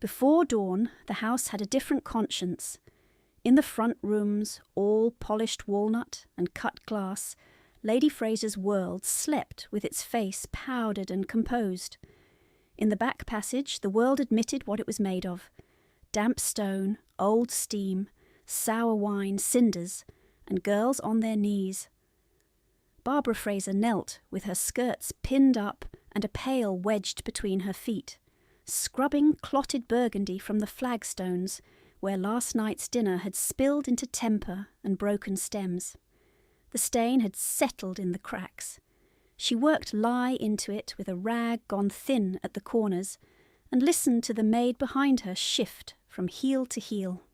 Before dawn, the house had a different conscience. In the front rooms, all polished walnut and cut glass, Lady Fraser's world slept with its face powdered and composed. In the back passage, the world admitted what it was made of: damp stone, old steam, sour wine, cinders, and girls on their knees. Barbara Fraser knelt with her skirts pinned up and a pail wedged between her feet, scrubbing clotted burgundy from the flagstones where last night's dinner had spilled into temper and broken stems. The stain had settled in the cracks. She worked lye into it with a rag gone thin at the corners and listened to the maid behind her shift from heel to heel.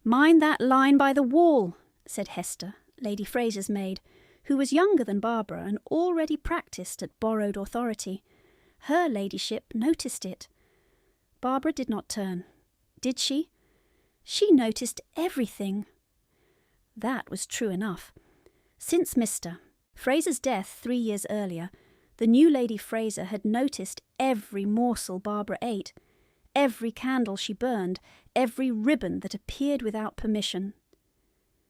"Mind that line by the wall," said Hester, Lady Fraser's maid, who was younger than Barbara and already practised at borrowed authority. Her ladyship noticed it. Barbara did not turn. Did she? She noticed everything. That was true enough. Since Mr. Fraser's death 3 years earlier, the new Lady Fraser had noticed every morsel Barbara ate, every candle she burned, every ribbon that appeared without permission.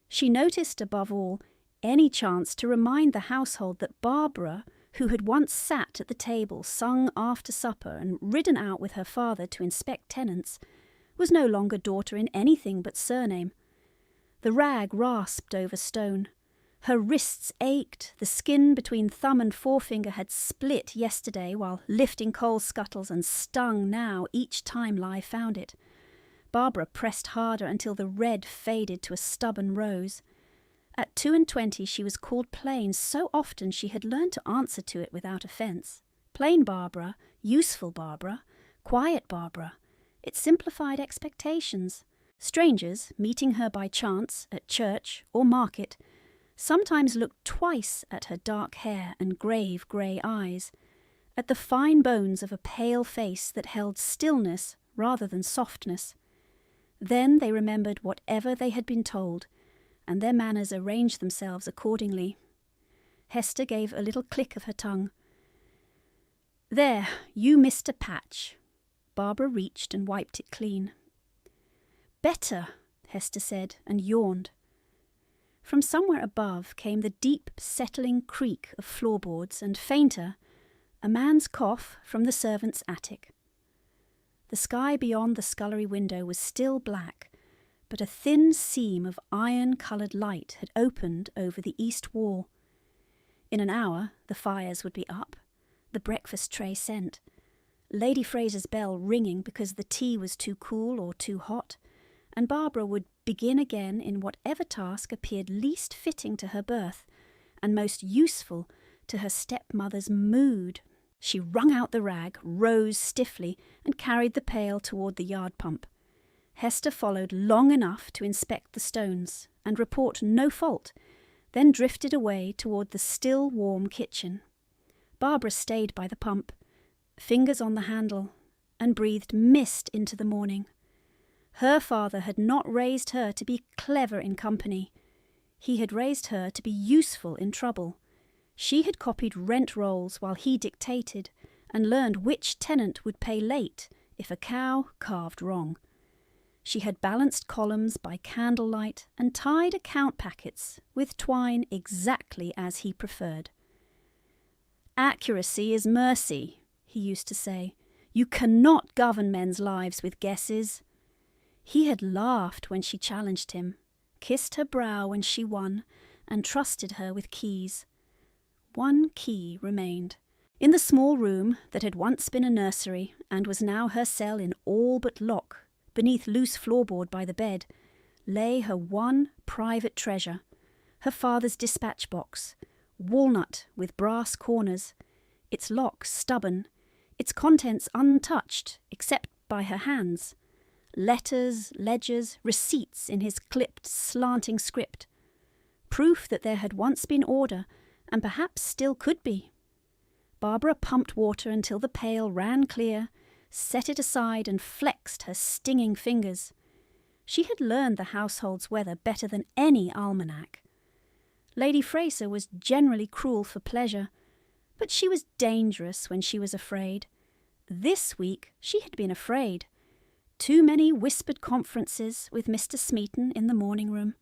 She noticed, above all, any chance to remind the household that Barbara, who had once sat at the table, sung after supper, and ridden out with her father to inspect tenants, was no longer daughter in anything but surname. The rag rasped over stone. Her wrists ached, the skin between thumb and forefinger had split yesterday while lifting coal scuttles and stung now each time lye found it. Barbara pressed harder until the red faded to a stubborn rose. At 22 she was called plain so often she had learned to answer to it without offence. Plain Barbara, useful Barbara, quiet Barbara. It simplified expectations. Strangers, meeting her by chance at church or market, sometimes looked twice at her dark hair and grave grey eyes, at the fine bones of a pale face that held stillness rather than softness. Then they remembered whatever they had been told, and their manners arranged themselves accordingly. Hester gave a little click of her tongue. "There, you missed a patch." Barbara reached and wiped it clean. "Better," Hester said, and yawned. From somewhere above came the deep, settling creak of floorboards, and fainter, a man's cough from the servants' attic. The sky beyond the scullery window was still black, but a thin seam of iron-coloured light had opened over the east wall. In an hour the fires would be up, the breakfast tray sent, Lady Fraser's bell ringing because the tea was too cool or too hot, and Barbara would begin again in whatever task appeared least fitting to her birth, and most useful to her stepmother's mood. She wrung out the rag, rose stiffly, and carried the pail toward the yard pump. Hester followed long enough to inspect the stones and report no fault, then drifted away toward the still warm kitchen. Barbara stayed by the pump, fingers on the handle, and breathed mist into the morning. Her father had not raised her to be clever in company. He had raised her to be useful in trouble. She had copied rent rolls while he dictated, and learned which tenant would pay late if a cow calved wrong. She had balanced columns by candlelight and tied account packets with twine exactly as he preferred. "Accuracy is mercy," he used to say. "You cannot govern men's lives with guesses." He had laughed when she challenged him, kissed her brow when she won, and trusted her with keys. One key remained. In the small room that had once been a nursery and was now her cell in all but lock, beneath loose floorboard by the bed, lay her one private treasure, her father's dispatch box, walnut with brass corners, its lock stubborn, its contents untouched except by her hands. Letters, ledgers, receipts in his clipped, slanting script. Proof that there had once been order, and perhaps still could be. Barbara pumped water until the pail ran clear, set it aside and flexed her stinging fingers. She had learned the household's weather better than any almanac. Lady Fraser was generally cruel for pleasure, but she was dangerous when she was afraid, This week she had been afraid. Too many whispered conferences with Mr. Smeaton in the morning room.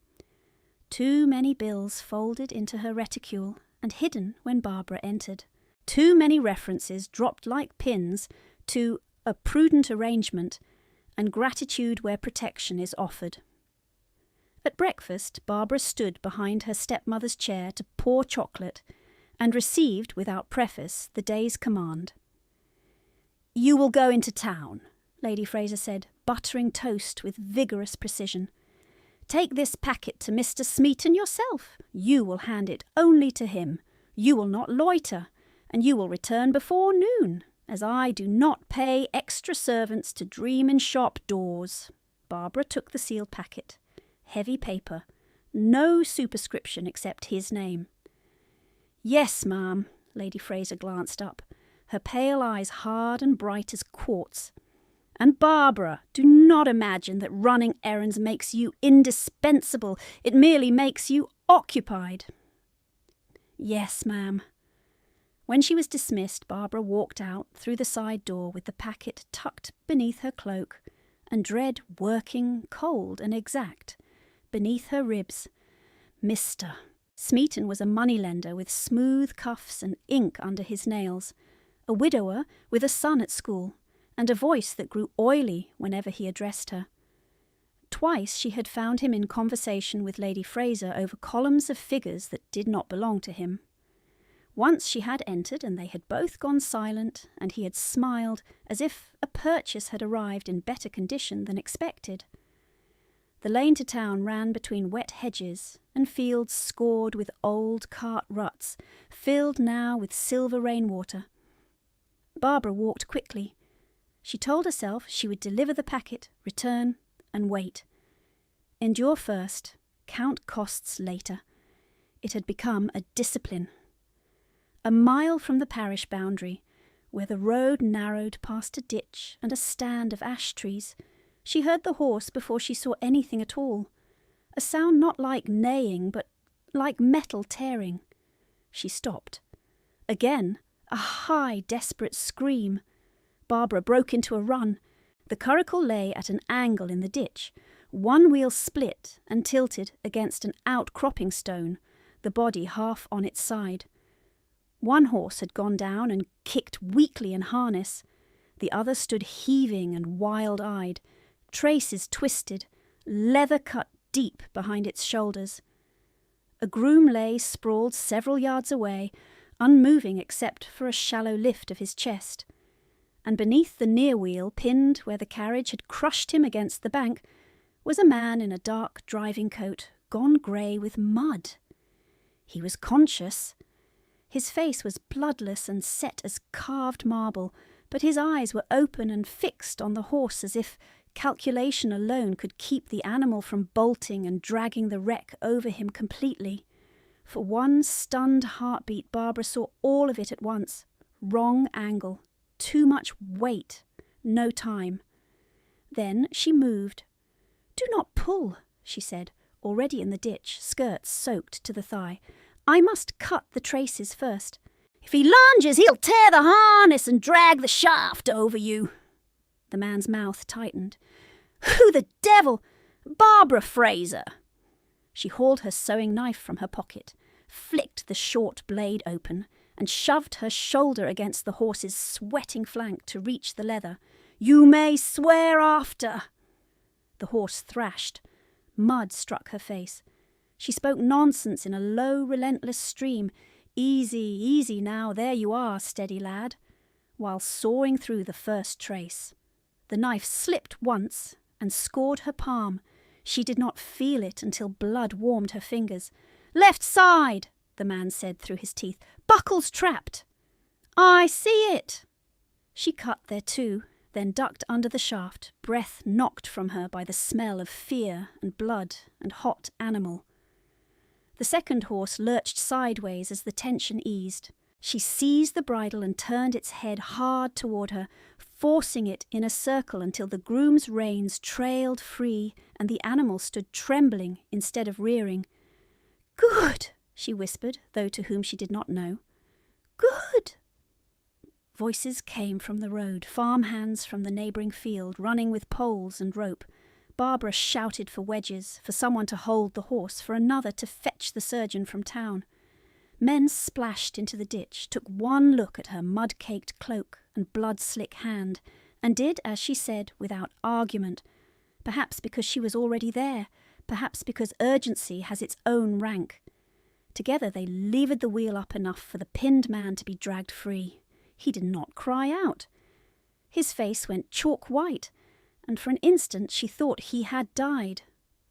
Too many bills folded into her reticule and hidden when Barbara entered. Too many references dropped like pins to a prudent arrangement and gratitude where protection is offered. At breakfast, Barbara stood behind her stepmother's chair to pour chocolate and received, without preface, the day's command. "You will go into town," Lady Fraser said, buttering toast with vigorous precision. "Take this packet to Mr. Smeaton yourself. You will hand it only to him. You will not loiter, and you will return before noon, as I do not pay extra servants to dream in shop doors." Barbara took the sealed packet. Heavy paper. No superscription except his name. "Yes, ma'am." Lady Fraser glanced up, her pale eyes hard and bright as quartz. "And Barbara, do not imagine that running errands makes you indispensable. It merely makes you occupied." "Yes, ma'am." When she was dismissed, Barbara walked out through the side door with the packet tucked beneath her cloak, and dread working, cold and exact, beneath her ribs. Mr. Smeaton was a moneylender with smooth cuffs and ink under his nails, a widower with a son at school, and a voice that grew oily whenever he addressed her. Twice she had found him in conversation with Lady Fraser over columns of figures that did not belong to him. Once she had entered, and they had both gone silent, and he had smiled as if a purchase had arrived in better condition than expected. The lane to town ran between wet hedges and fields scored with old cart ruts, filled now with silver rainwater. Barbara walked quickly. She told herself she would deliver the packet, return, and wait. Endure first, count costs later. It had become a discipline. A mile from the parish boundary, where the road narrowed past a ditch and a stand of ash trees, she heard the horse before she saw anything at all. A sound not like neighing, but like metal tearing. She stopped. Again, a high, desperate scream. Barbara broke into a run. The curricle lay at an angle in the ditch. One wheel split and tilted against an outcropping stone, the body half on its side. One horse had gone down and kicked weakly in harness. The other stood heaving and wild-eyed, traces twisted, leather cut deep behind its shoulders. A groom lay sprawled several yards away, unmoving except for a shallow lift of his chest. And beneath the near wheel, pinned where the carriage had crushed him against the bank, was a man in a dark driving coat, gone grey with mud. He was conscious. His face was bloodless and set as carved marble, but his eyes were open and fixed on the horse as if calculation alone could keep the animal from bolting and dragging the wreck over him completely. For one stunned heartbeat, Barbara saw all of it at once. Wrong angle. Too much weight. No time. Then she moved. "Do not pull," she said, already in the ditch, skirts soaked to the thigh. "I must cut the traces first. If he lunges, he'll tear the harness and drag the shaft over you." The man's mouth tightened. "Who the devil? Barbara Fraser." She hauled her sewing knife from her pocket, flicked the short blade open, and shoved her shoulder against the horse's sweating flank to reach the leather. "You may swear after." The horse thrashed. Mud struck her face. She spoke nonsense in a low, relentless stream. "Easy, easy now, there you are, steady lad," while sawing through the first trace. The knife slipped once and scored her palm. She did not feel it until blood warmed her fingers. "Left side," the man said through his teeth. "Buckle's trapped." "I see it." She cut there too, then ducked under the shaft, breath knocked from her by the smell of fear and blood and hot animal. The second horse lurched sideways as the tension eased. She seized the bridle and turned its head hard toward her, forcing it in a circle until the groom's reins trailed free and the animal stood trembling instead of rearing. "Good," she whispered, though to whom she did not know. "Good." Voices came from the road, farmhands from the neighbouring field, running with poles and rope. Barbara shouted for wedges, for someone to hold the horse, for another to fetch the surgeon from town. Men splashed into the ditch, took one look at her mud-caked cloak and blood-slick hand, and did as she said without argument, perhaps because she was already there, perhaps because urgency has its own rank. Together they levered the wheel up enough for the pinned man to be dragged free. He did not cry out. His face went chalk white, and for an instant she thought he had died.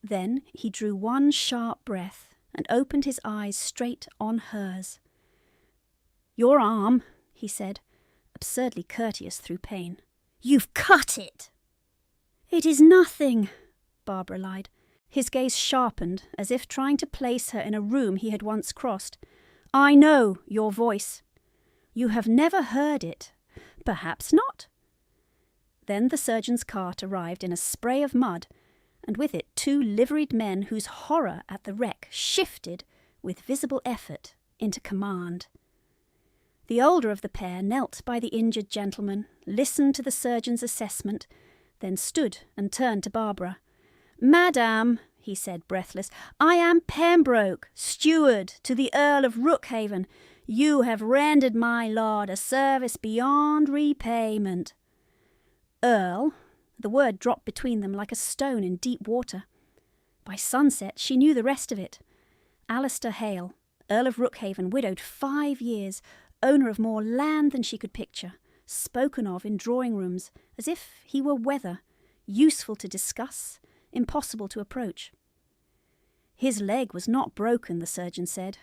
Then he drew one sharp breath and opened his eyes straight on hers. "Your arm," he said, absurdly courteous through pain. "You've cut it!" "It is nothing," Barbara lied. His gaze sharpened, as if trying to place her in a room he had once crossed. "I know your voice. You have never heard it. Perhaps not." Then the surgeon's cart arrived in a spray of mud, and with it 2 liveried men whose horror at the wreck shifted, with visible effort, into command. The older of the pair knelt by the injured gentleman, listened to the surgeon's assessment, then stood and turned to Barbara. "Madam," he said, breathless, "I am Pembroke, steward to the Earl of Rookhaven. You have rendered my lord a service beyond repayment." Earl, the word dropped between them like a stone in deep water. By sunset she knew the rest of it. Alistair Hale, Earl of Rookhaven, widowed 5 years, owner of more land than she could picture, spoken of in drawing-rooms as if he were weather, useful to discuss, impossible to approach. His leg was not broken, the surgeon said,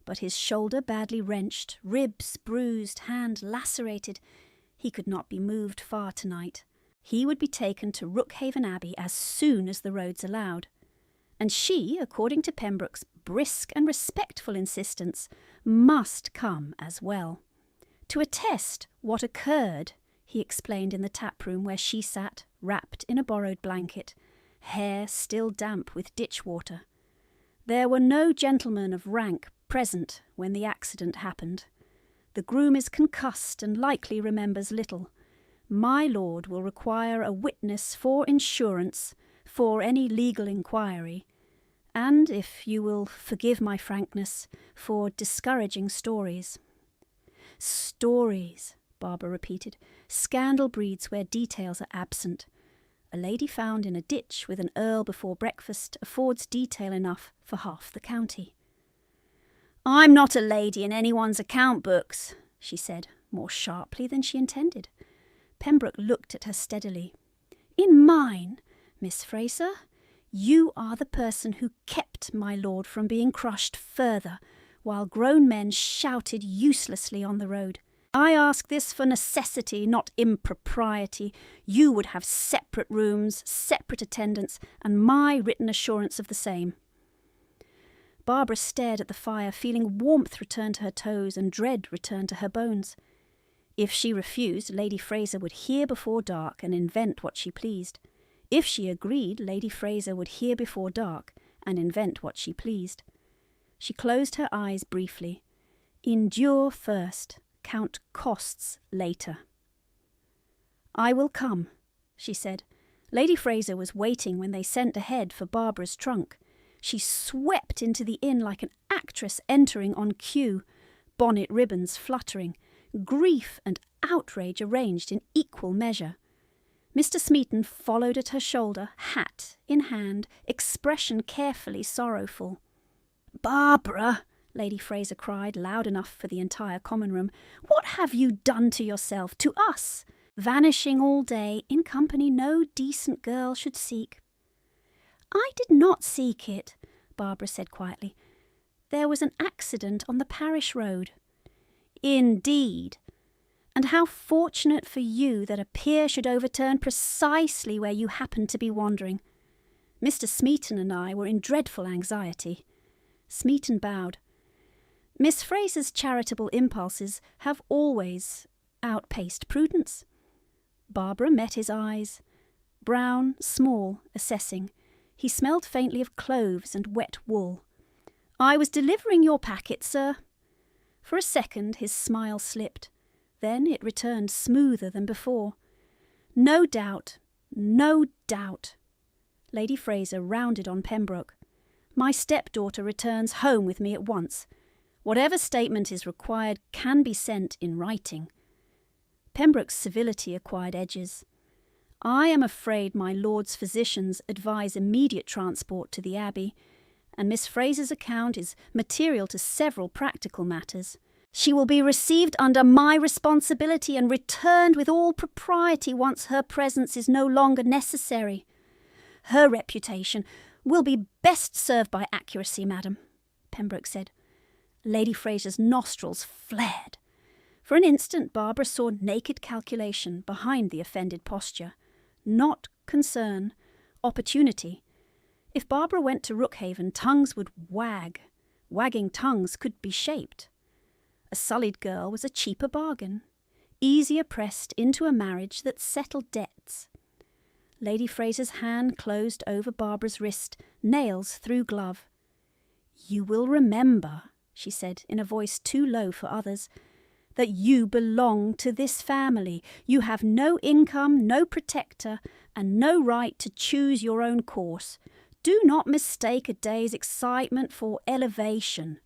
but his shoulder badly wrenched, ribs bruised, hand lacerated. He could not be moved far tonight. He would be taken to Rookhaven Abbey as soon as the roads allowed. And she, according to Pembroke's brisk and respectful insistence, must come as well. To attest what occurred, he explained in the tap-room where she sat, wrapped in a borrowed blanket, hair still damp with ditch water. There were no gentlemen of rank present when the accident happened. The groom is concussed and likely remembers little. My lord will require a witness for insurance, for any legal inquiry, and, if you will forgive my frankness, for discouraging stories. "Stories," Barbara repeated. "Scandal breeds where details are absent. A lady found in a ditch with an earl before breakfast affords detail enough for half the county." "I'm not a lady in anyone's account books," she said, more sharply than she intended. Pembroke looked at her steadily. "In mine, Miss Fraser, you are the person who kept my lord from being crushed further, while grown men shouted uselessly on the road. I ask this for necessity, not impropriety. You would have separate rooms, separate attendants, and my written assurance of the same." Barbara stared at the fire, feeling warmth return to her toes and dread return to her bones. If she refused, Lady Fraser would hear before dark and invent what she pleased. If she agreed, Lady Fraser would hear before dark and invent what she pleased. She closed her eyes briefly. Endure first, count costs later. "I will come," she said. Lady Fraser was waiting when they sent ahead for Barbara's trunk. She swept into the inn like an actress entering on cue, bonnet ribbons fluttering, grief and outrage arranged in equal measure. Mr. Smeaton followed at her shoulder, hat in hand, expression carefully sorrowful. "Barbara," Lady Fraser cried, loud enough for the entire common room, "what have you done to yourself, to us? Vanishing all day, in company no decent girl should seek." "I did not seek it," Barbara said quietly. "There was an accident on the parish road." "Indeed. And how fortunate for you that a pier should overturn precisely where you happened to be wandering. Mr. Smeaton and I were in dreadful anxiety." Smeaton bowed. "Miss Fraser's charitable impulses have always outpaced prudence." Barbara met his eyes. Brown, small, assessing. He smelled faintly of cloves and wet wool. "I was delivering your packet, sir." For a second his smile slipped. Then it returned smoother than before. No doubt, no doubt. Lady Fraser rounded on Pembroke. My stepdaughter returns home with me at once. Whatever statement is required can be sent in writing. Pembroke's civility acquired edges. I am afraid my lord's physicians advise immediate transport to the Abbey, and Miss Fraser's account is material to several practical matters. She will be received under my responsibility and returned with all propriety once her presence is no longer necessary. Her reputation will be best served by accuracy, madam, Pembroke said. Lady Fraser's nostrils flared. For an instant Barbara saw naked calculation behind the offended posture. Not concern, opportunity. If Barbara went to Rookhaven, tongues would wag. Wagging tongues could be shaped. A sullied girl was a cheaper bargain, easier pressed into a marriage that settled debts. Lady Fraser's hand closed over Barbara's wrist, nails through glove. You will remember, she said in a voice too low for others, that you belong to this family. You have no income, no protector, and no right to choose your own course. Do not mistake a day's excitement for elevation.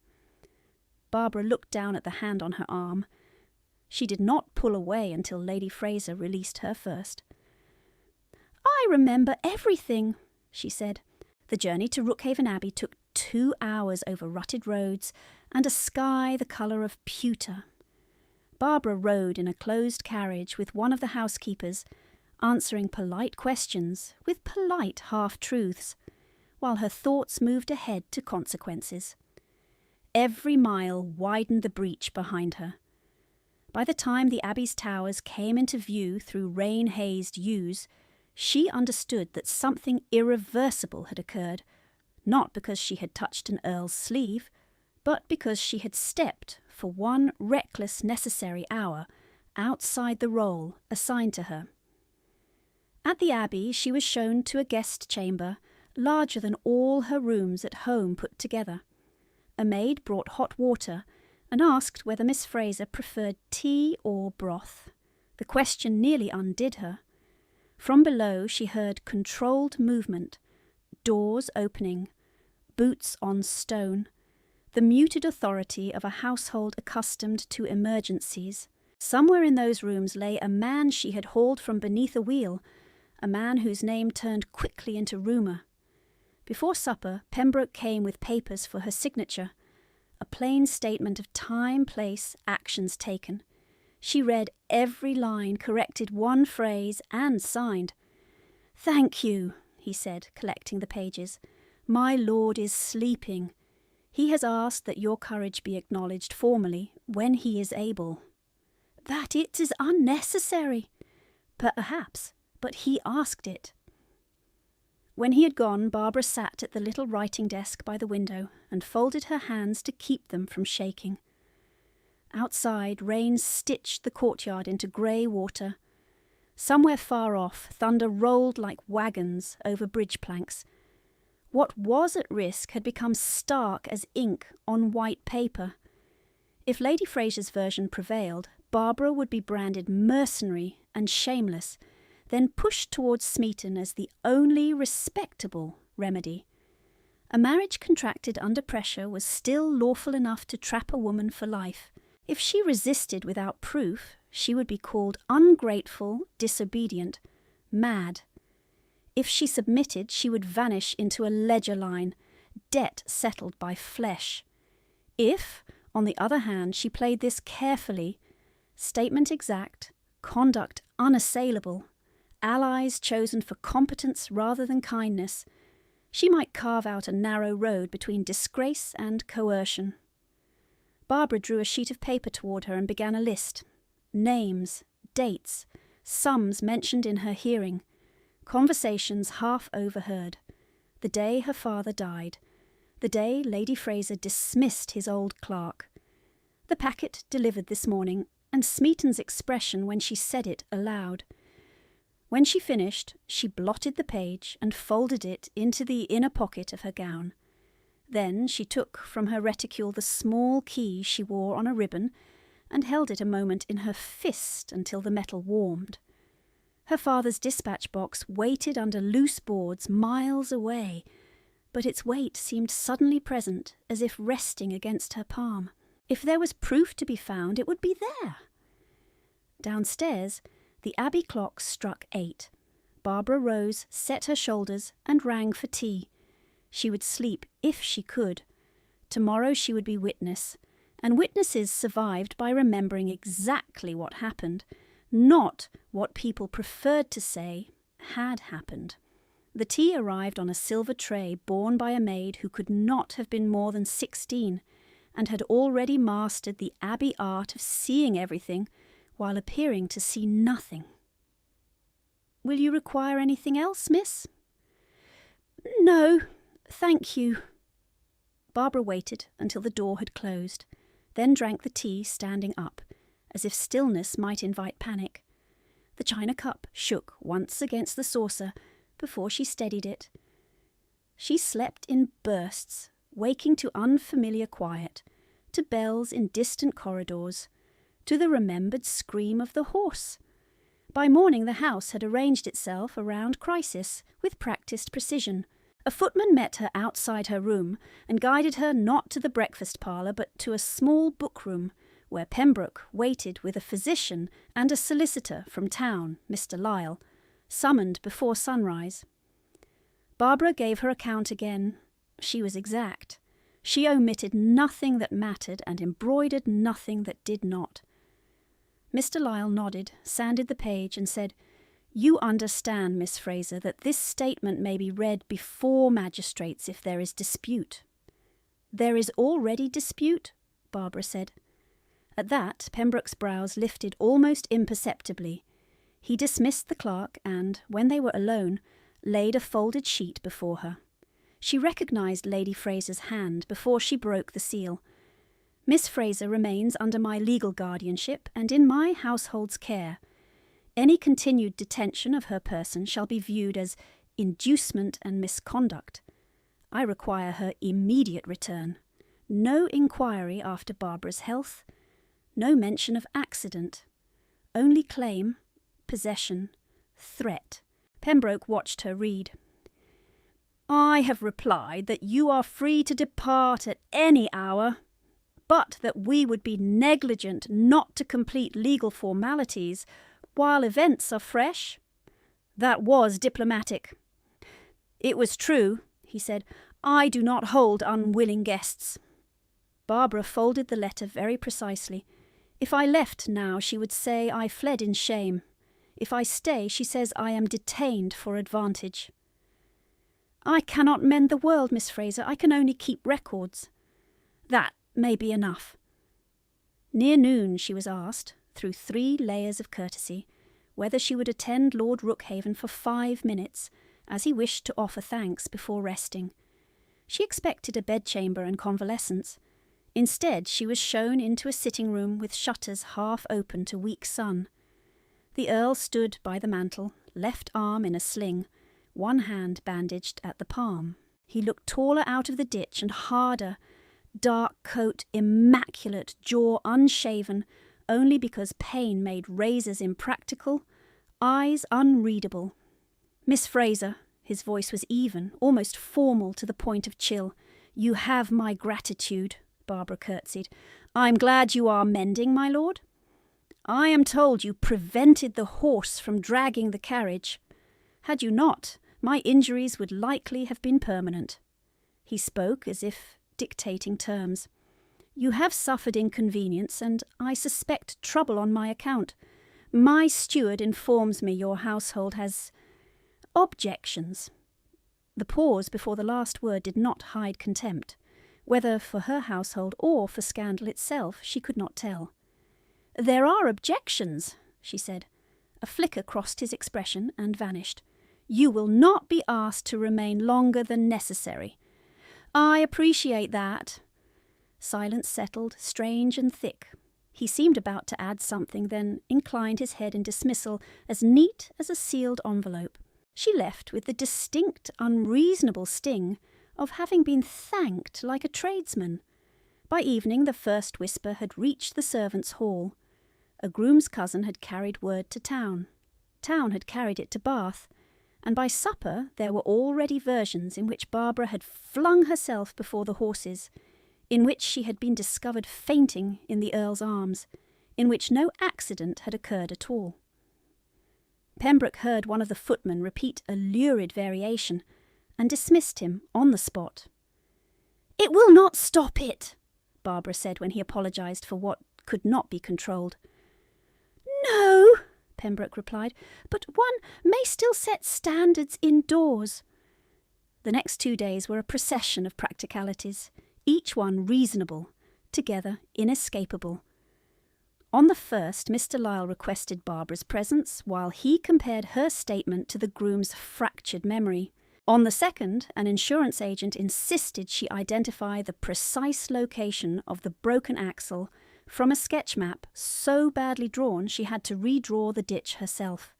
Barbara looked down at the hand on her arm. She did not pull away until Lady Fraser released her first. I remember everything, she said. The journey to Rookhaven Abbey took 2 hours over rutted roads and a sky the colour of pewter. Barbara rode in a closed carriage with one of the housekeepers, answering polite questions with polite half-truths, while her thoughts moved ahead to consequences. Every mile widened the breach behind her. By the time the Abbey's towers came into view through rain-hazed yews, she understood that something irreversible had occurred, not because she had touched an Earl's sleeve, but because she had stepped, for one reckless necessary hour, outside the role assigned to her. At the Abbey she was shown to a guest chamber, larger than all her rooms at home put together. A maid brought hot water and asked whether Miss Fraser preferred tea or broth. The question nearly undid her. From below she heard controlled movement, doors opening, boots on stone, the muted authority of a household accustomed to emergencies. Somewhere in those rooms lay a man she had hauled from beneath a wheel, a man whose name turned quickly into rumour. Before supper, Pembroke came with papers for her signature, a plain statement of time, place, actions taken. She read every line, corrected one phrase, and signed. "Thank you," he said, collecting the pages. "My lord is sleeping. He has asked that your courage be acknowledged formally when he is able." "That it is unnecessary." "Perhaps, but he asked it." When he had gone, Barbara sat at the little writing desk by the window and folded her hands to keep them from shaking. Outside, rain stitched the courtyard into grey water. Somewhere far off, thunder rolled like wagons over bridge planks. What was at risk had become stark as ink on white paper. If Lady Fraser's version prevailed, Barbara would be branded mercenary and shameless, then pushed towards Smeaton as the only respectable remedy. A marriage contracted under pressure was still lawful enough to trap a woman for life. If she resisted without proof, she would be called ungrateful, disobedient, mad. If she submitted, she would vanish into a ledger line, debt settled by flesh. If, on the other hand, she played this carefully, statement exact, conduct unassailable, allies chosen for competence rather than kindness, she might carve out a narrow road between disgrace and coercion. Barbara drew a sheet of paper toward her and began a list. Names, dates, sums mentioned in her hearing, conversations half overheard. The day her father died, the day Lady Fraser dismissed his old clerk. The packet delivered this morning, and Smeaton's expression when she said it aloud. When she finished, she blotted the page and folded it into the inner pocket of her gown. Then she took from her reticule the small key she wore on a ribbon and held it a moment in her fist until the metal warmed. Her father's dispatch box waited under loose boards miles away, but its weight seemed suddenly present, as if resting against her palm. If there was proof to be found, it would be there. Downstairs, the Abbey clock struck 8. Barbara rose, set her shoulders, and rang for tea. She would sleep if she could. Tomorrow she would be witness, and witnesses survived by remembering exactly what happened, not what people preferred to say had happened. The tea arrived on a silver tray borne by a maid who could not have been more than 16, and had already mastered the Abbey art of seeing everything while appearing to see nothing. "Will you require anything else, miss?" "No, thank you." Barbara waited until the door had closed, then drank the tea standing up, as if stillness might invite panic. The china cup shook once against the saucer before she steadied it. She slept in bursts, waking to unfamiliar quiet, to bells in distant corridors, to the remembered scream of the horse. By morning the house had arranged itself around crisis with practised precision. A footman met her outside her room and guided her not to the breakfast parlour but to a small book-room, where Pembroke waited with a physician and a solicitor from town, Mr. Lyle, summoned before sunrise. Barbara gave her account again. She was exact. She omitted nothing that mattered and embroidered nothing that did not. Mr. Lyle nodded, sanded the page, and said, "You understand, Miss Fraser, that this statement may be read before magistrates if there is dispute." "There is already dispute?" Barbara said. At that, Pembroke's brows lifted almost imperceptibly. He dismissed the clerk and, when they were alone, laid a folded sheet before her. She recognised Lady Fraser's hand before she broke the seal. "Miss Fraser remains under my legal guardianship and in my household's care. Any continued detention of her person shall be viewed as inducement and misconduct. I require her immediate return. No inquiry after Barbara's health. No mention of accident. Only claim, possession, threat." Pembroke watched her read. "I have replied that you are free to depart at any hour, but that we would be negligent not to complete legal formalities while events are fresh." That was diplomatic. "It was true," he said. "I do not hold unwilling guests." Barbara folded the letter very precisely. If I left now, she would say I fled in shame. If I stay, she says I am detained for advantage. "I cannot mend the world, Miss Fraser. I can only keep records." "That may be enough." Near noon she was asked, through 3 layers of courtesy, whether she would attend Lord Rookhaven for 5 minutes, as he wished to offer thanks before resting. She expected a bedchamber and convalescence. Instead, she was shown into a sitting-room with shutters half open to weak sun. The Earl stood by the mantel, left arm in a sling, one hand bandaged at the palm. He looked taller out of the ditch and harder, dark coat immaculate, jaw unshaven, only because pain made razors impractical, eyes unreadable. "Miss Fraser," his voice was even, almost formal to the point of chill. "You have my gratitude," Barbara curtsied. "I'm glad you are mending, my lord. I am told you prevented the horse from dragging the carriage. Had you not, my injuries would likely have been permanent." He spoke as if dictating terms. "You have suffered inconvenience, and I suspect trouble on my account. My steward informs me your household has objections." The pause before the last word did not hide contempt. Whether for her household or for scandal itself, she could not tell. "There are objections," she said. A flicker crossed his expression and vanished. "You will not be asked to remain longer than necessary." "I appreciate that." Silence settled, strange and thick. He seemed about to add something, then inclined his head in dismissal, as neat as a sealed envelope. She left with the distinct, unreasonable sting of having been thanked like a tradesman. By evening the first whisper had reached the servants' hall. A groom's cousin had carried word to town. Town had carried it to Bath, and by supper there were already versions in which Barbara had flung herself before the horses, in which she had been discovered fainting in the Earl's arms, in which no accident had occurred at all. Pembroke heard one of the footmen repeat a lurid variation, and dismissed him on the spot. "It will not stop it," Barbara said when he apologised for what could not be controlled. "No," Pembroke replied, "but one may still set standards indoors." The next 2 days were a procession of practicalities, each one reasonable, together inescapable. On the first, Mr. Lyle requested Barbara's presence while he compared her statement to the groom's fractured memory. On the second, an insurance agent insisted she identify the precise location of the broken axle from a sketch map so badly drawn she had to redraw the ditch herself.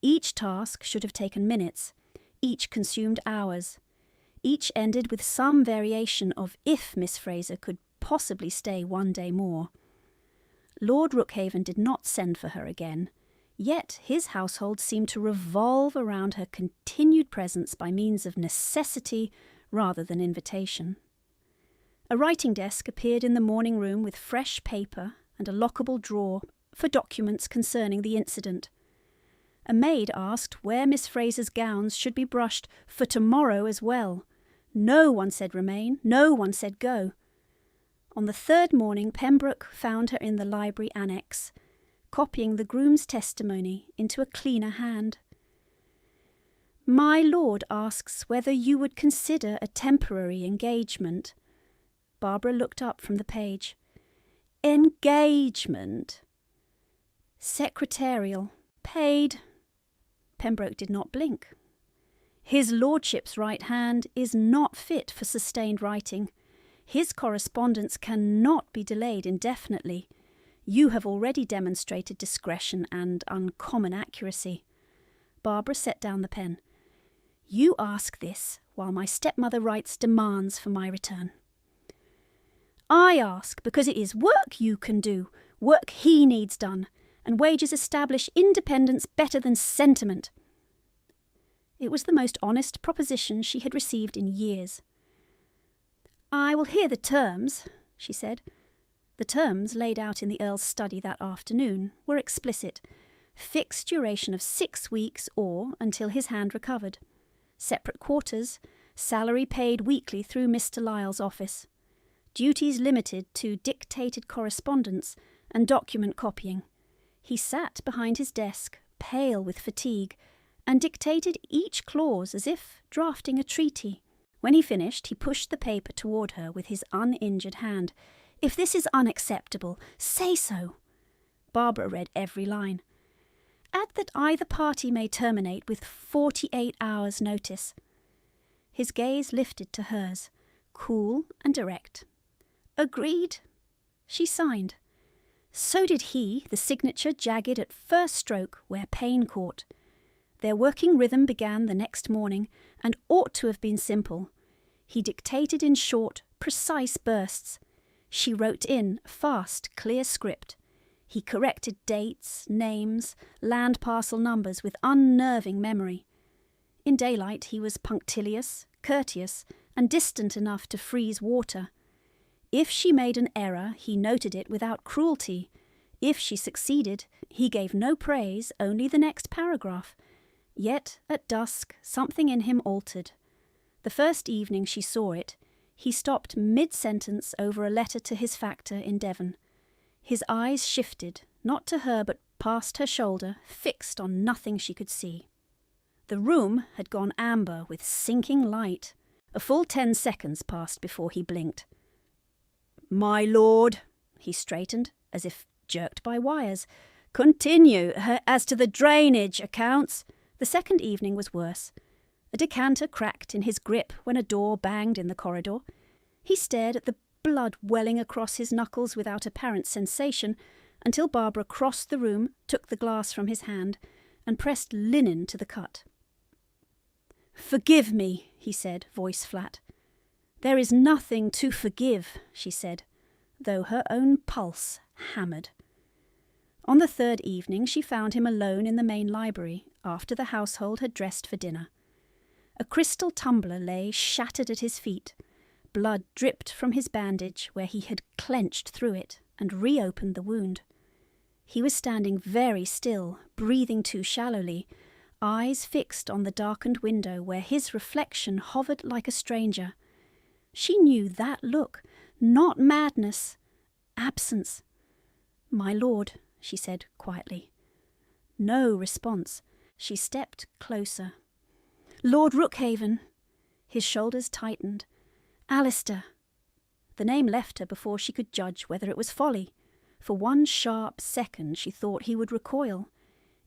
Each task should have taken minutes, each consumed hours. Each ended with some variation of if Miss Fraser could possibly stay 1 day more. Lord Rookhaven did not send for her again, yet his household seemed to revolve around her continued presence by means of necessity rather than invitation. A writing desk appeared in the morning room with fresh paper and a lockable drawer for documents concerning the incident. A maid asked where Miss Fraser's gowns should be brushed for tomorrow as well. No one said remain, no one said go. On the third morning, Pembroke found her in the library annex, copying the groom's testimony into a cleaner hand. "My lord asks whether you would consider a temporary engagement." Barbara looked up from the page. "Engagement?" "Secretarial. Paid." Pembroke did not blink. "His lordship's right hand is not fit for sustained writing. His correspondence cannot be delayed indefinitely. You have already demonstrated discretion and uncommon accuracy." Barbara set down the pen. "You ask this while my stepmother writes demands for my return." "I ask because it is work you can do, work he needs done, and wages establish independence better than sentiment." It was the most honest proposition she had received in years. "I will hear the terms," she said. The terms, laid out in the Earl's study that afternoon, were explicit. Fixed duration of 6 weeks or until his hand recovered. Separate quarters, salary paid weekly through Mr. Lyle's office. Duties limited to dictated correspondence and document copying. He sat behind his desk, pale with fatigue, and dictated each clause as if drafting a treaty. When he finished, he pushed the paper toward her with his uninjured hand. "If this is unacceptable, say so." Barbara read every line. "Add that either party may terminate with 48 hours' notice." His gaze lifted to hers, cool and direct. "Agreed." She signed. So did he, the signature jagged at first stroke where pain caught. Their working rhythm began the next morning, and ought to have been simple. He dictated in short, precise bursts. She wrote in fast, clear script. He corrected dates, names, land parcel numbers with unnerving memory. In daylight he was punctilious, courteous, and distant enough to freeze water. If she made an error, he noted it without cruelty. If she succeeded, he gave no praise, only the next paragraph. Yet, at dusk, something in him altered. The first evening she saw it, he stopped mid-sentence over a letter to his factor in Devon. His eyes shifted, not to her but past her shoulder, fixed on nothing she could see. The room had gone amber with sinking light. A full 10 seconds passed before he blinked. "My lord," he straightened, as if jerked by wires. "Continue, as to the drainage accounts." The second evening was worse. A decanter cracked in his grip when a door banged in the corridor. He stared at the blood welling across his knuckles without apparent sensation until Barbara crossed the room, took the glass from his hand, and pressed linen to the cut. "Forgive me," he said, voice flat. "There is nothing to forgive," she said, though her own pulse hammered. On the third evening she found him alone in the main library, after the household had dressed for dinner. A crystal tumbler lay shattered at his feet. Blood dripped from his bandage where he had clenched through it and reopened the wound. He was standing very still, breathing too shallowly, eyes fixed on the darkened window where his reflection hovered like a stranger. She knew that look, not madness, absence. "My lord," she said quietly. No response. She stepped closer. "Lord Rookhaven." His shoulders tightened. "Alistair." The name left her before she could judge whether it was folly. For one sharp second she thought he would recoil.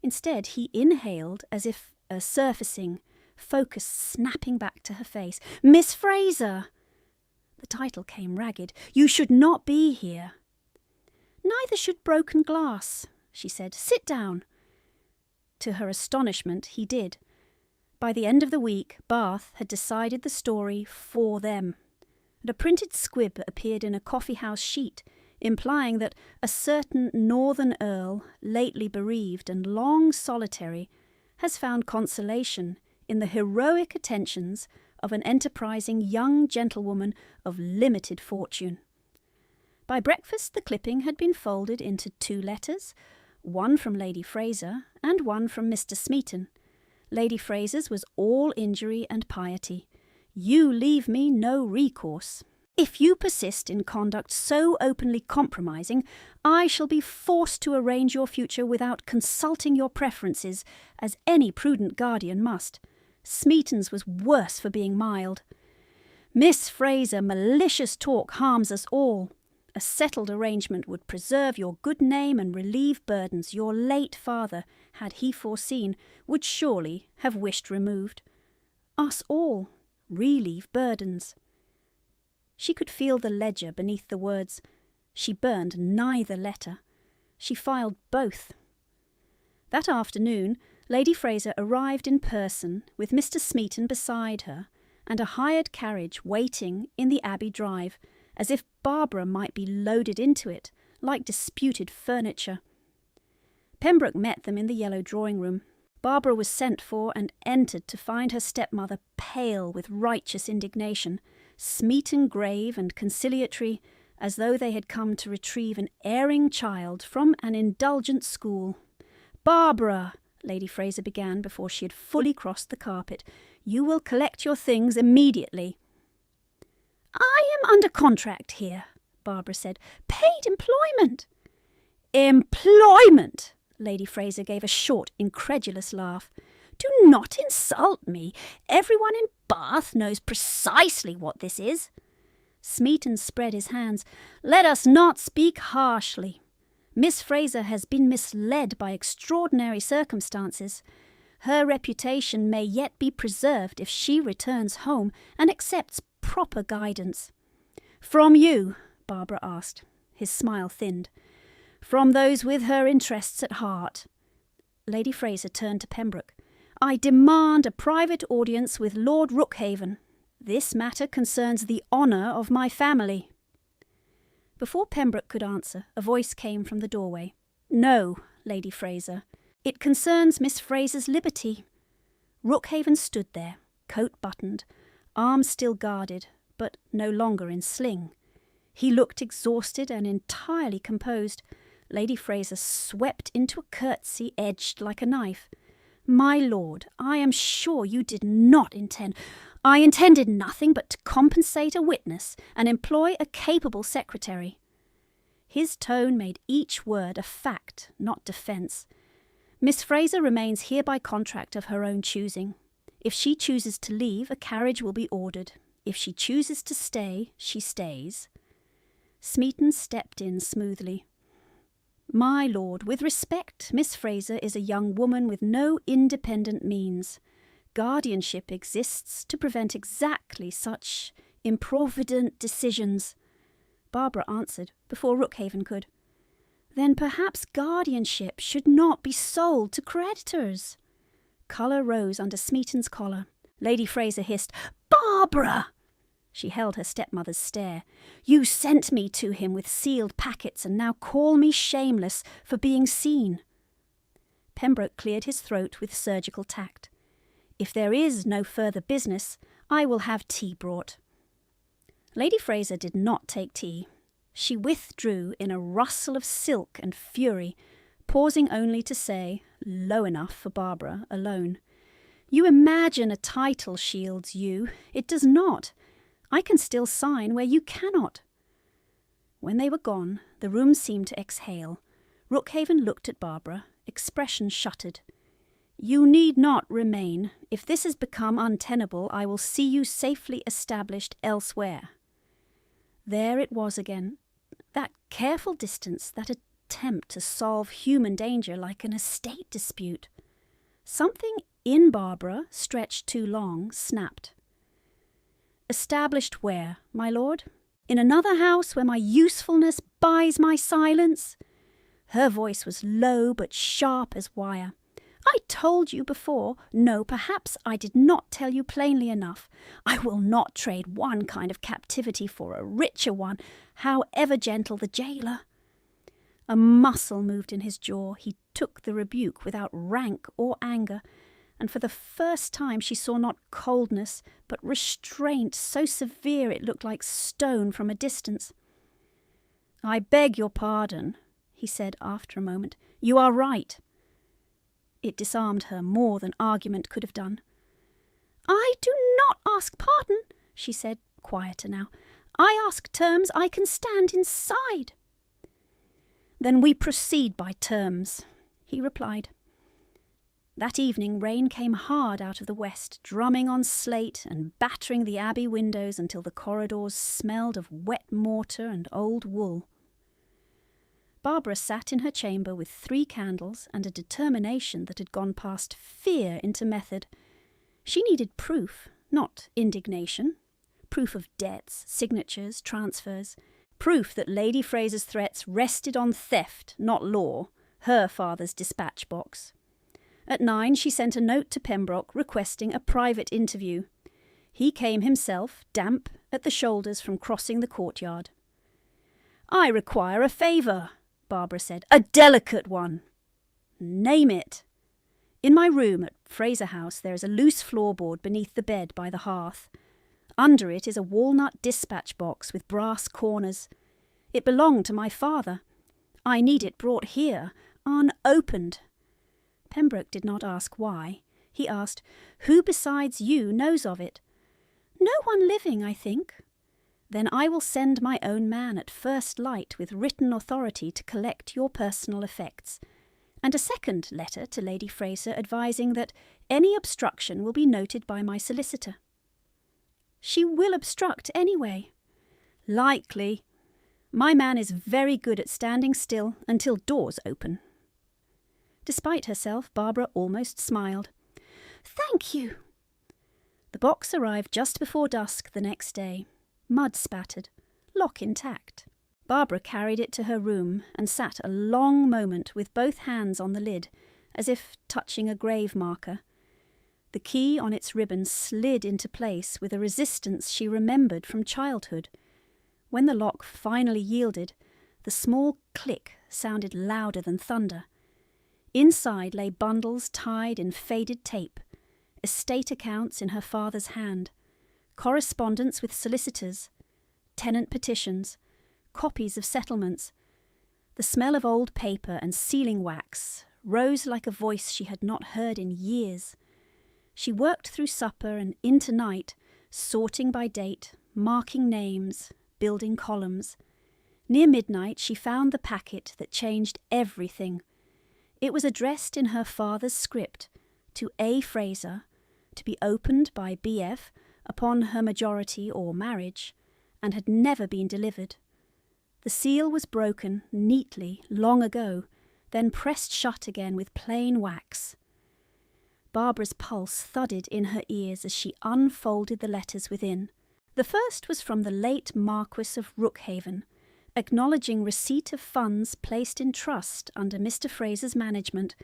Instead he inhaled as if a surfacing, focus snapping back to her face. "Miss Fraser!" The title came ragged. "You should not be here." "Neither should broken glass," she said. "Sit down." To her astonishment, he did. By the end of the week, Bath had decided the story for them, and a printed squib appeared in a coffee-house sheet, implying that a certain northern Earl, lately bereaved and long solitary, has found consolation in the heroic attentions of an enterprising young gentlewoman of limited fortune. By breakfast the clipping had been folded into 2 letters, one from Lady Fraser and one from Mr. Smeaton. Lady Fraser's was all injury and piety. "You leave me no recourse. If you persist in conduct so openly compromising, I shall be forced to arrange your future without consulting your preferences, as any prudent guardian must. Smeaton's was worse for being mild. Miss Fraser, malicious talk harms us all. A settled arrangement would preserve your good name and relieve burdens your late father, had he foreseen, would surely have wished removed. Us all relieve burdens." She could feel the ledger beneath the words. She burned neither letter. She filed both. That afternoon, Lady Fraser arrived in person, with Mr. Smeaton beside her, and a hired carriage waiting in the Abbey drive, as if Barbara might be loaded into it, like disputed furniture. Pembroke met them in the yellow drawing-room. Barbara was sent for and entered to find her stepmother pale with righteous indignation, Smeaton grave and conciliatory, as though they had come to retrieve an erring child from an indulgent school. "Barbara," Lady Fraser began before she had fully crossed the carpet, "you will collect your things immediately." "I am under contract here," Barbara said. "Paid employment." "Employment!" Lady Fraser gave a short, incredulous laugh. "Do not insult me. Everyone in Bath knows precisely what this is." Smeaton spread his hands. "Let us not speak harshly. Miss Fraser has been misled by extraordinary circumstances. Her reputation may yet be preserved if she returns home and accepts proper guidance." "From you?" Barbara asked. His smile thinned. "From those with her interests at heart." Lady Fraser turned to Pembroke. "I demand a private audience with Lord Rookhaven. This matter concerns the honour of my family." Before Pembroke could answer, a voice came from the doorway. "No, Lady Fraser. It concerns Miss Fraser's liberty." Rookhaven stood there, coat buttoned, arms still guarded, but no longer in sling. He looked exhausted and entirely composed. Lady Fraser swept into a curtsy edged like a knife. "My lord, I am sure you did not intend—" "I intended nothing but to compensate a witness and employ a capable secretary." His tone made each word a fact, not defence. "Miss Fraser remains here by contract of her own choosing. If she chooses to leave, a carriage will be ordered. If she chooses to stay, she stays." Smeaton stepped in smoothly. "My lord, with respect, Miss Fraser is a young woman with no independent means. Guardianship exists to prevent exactly such improvident decisions." Barbara answered before Rookhaven could. "Then perhaps guardianship should not be sold to creditors." Colour rose under Smeaton's collar. Lady Fraser hissed, "Barbara!" She held her stepmother's stare. "You sent me to him with sealed packets and now call me shameless for being seen." Pembroke cleared his throat with surgical tact. "If there is no further business, I will have tea brought." Lady Fraser did not take tea. She withdrew in a rustle of silk and fury, pausing only to say, low enough for Barbara alone, "You imagine a title shields you. It does not. I can still sign where you cannot." When they were gone, the room seemed to exhale. Rookhaven looked at Barbara, expression shuttered. "You need not remain. If this has become untenable, I will see you safely established elsewhere." There it was again, that careful distance, that attempt to solve human danger like an estate dispute. Something in Barbara, stretched too long, snapped. "Established where, my lord? In another house where my usefulness buys my silence?" Her voice was low but sharp as wire. "I told you before. No, perhaps I did not tell you plainly enough. I will not trade one kind of captivity for a richer one, however gentle the jailer." A muscle moved in his jaw. He took the rebuke without rank or anger, and for the first time she saw not coldness, but restraint so severe it looked like stone from a distance. "I beg your pardon," he said after a moment. "You are right." It disarmed her more than argument could have done. "I do not ask pardon," she said, quieter now. "I ask terms I can stand inside." "Then we proceed by terms," he replied. That evening rain came hard out of the west, drumming on slate and battering the abbey windows until the corridors smelled of wet mortar and old wool. Barbara sat in her chamber with 3 candles and a determination that had gone past fear into method. She needed proof, not indignation. Proof of debts, signatures, transfers. Proof that Lady Fraser's threats rested on theft, not law, her father's dispatch box. At 9 she sent a note to Pembroke requesting a private interview. He came himself, damp at the shoulders from crossing the courtyard. "I require a favour," Barbara said. "A delicate one." "Name it." "In my room at Fraser House there is a loose floorboard beneath the bed by the hearth. Under it is a walnut dispatch box with brass corners. It belonged to my father. I need it brought here, unopened." Pembroke did not ask why. He asked, "Who besides you knows of it?" "No one living, I think." "Then I will send my own man at first light with written authority to collect your personal effects, and a second letter to Lady Fraser advising that any obstruction will be noted by my solicitor." "She will obstruct anyway." "Likely. My man is very good at standing still until doors open." Despite herself, Barbara almost smiled. "Thank you." The box arrived just before dusk the next day, mud-spattered, lock intact. Barbara carried it to her room and sat a long moment with both hands on the lid, as if touching a grave marker. The key on its ribbon slid into place with a resistance she remembered from childhood. When the lock finally yielded, the small click sounded louder than thunder. Inside lay bundles tied in faded tape, estate accounts in her father's hand, correspondence with solicitors, tenant petitions, copies of settlements. The smell of old paper and sealing wax rose like a voice she had not heard in years. She worked through supper and into night, sorting by date, marking names, building columns. Near midnight she found the packet that changed everything. It was addressed in her father's script to A. Fraser, to be opened by B.F. upon her majority or marriage, and had never been delivered. The seal was broken neatly long ago, then pressed shut again with plain wax. Barbara's pulse thudded in her ears as she unfolded the letters within. The first was from the late Marquis of Rookhaven, acknowledging receipt of funds placed in trust under Mr. Fraser's management,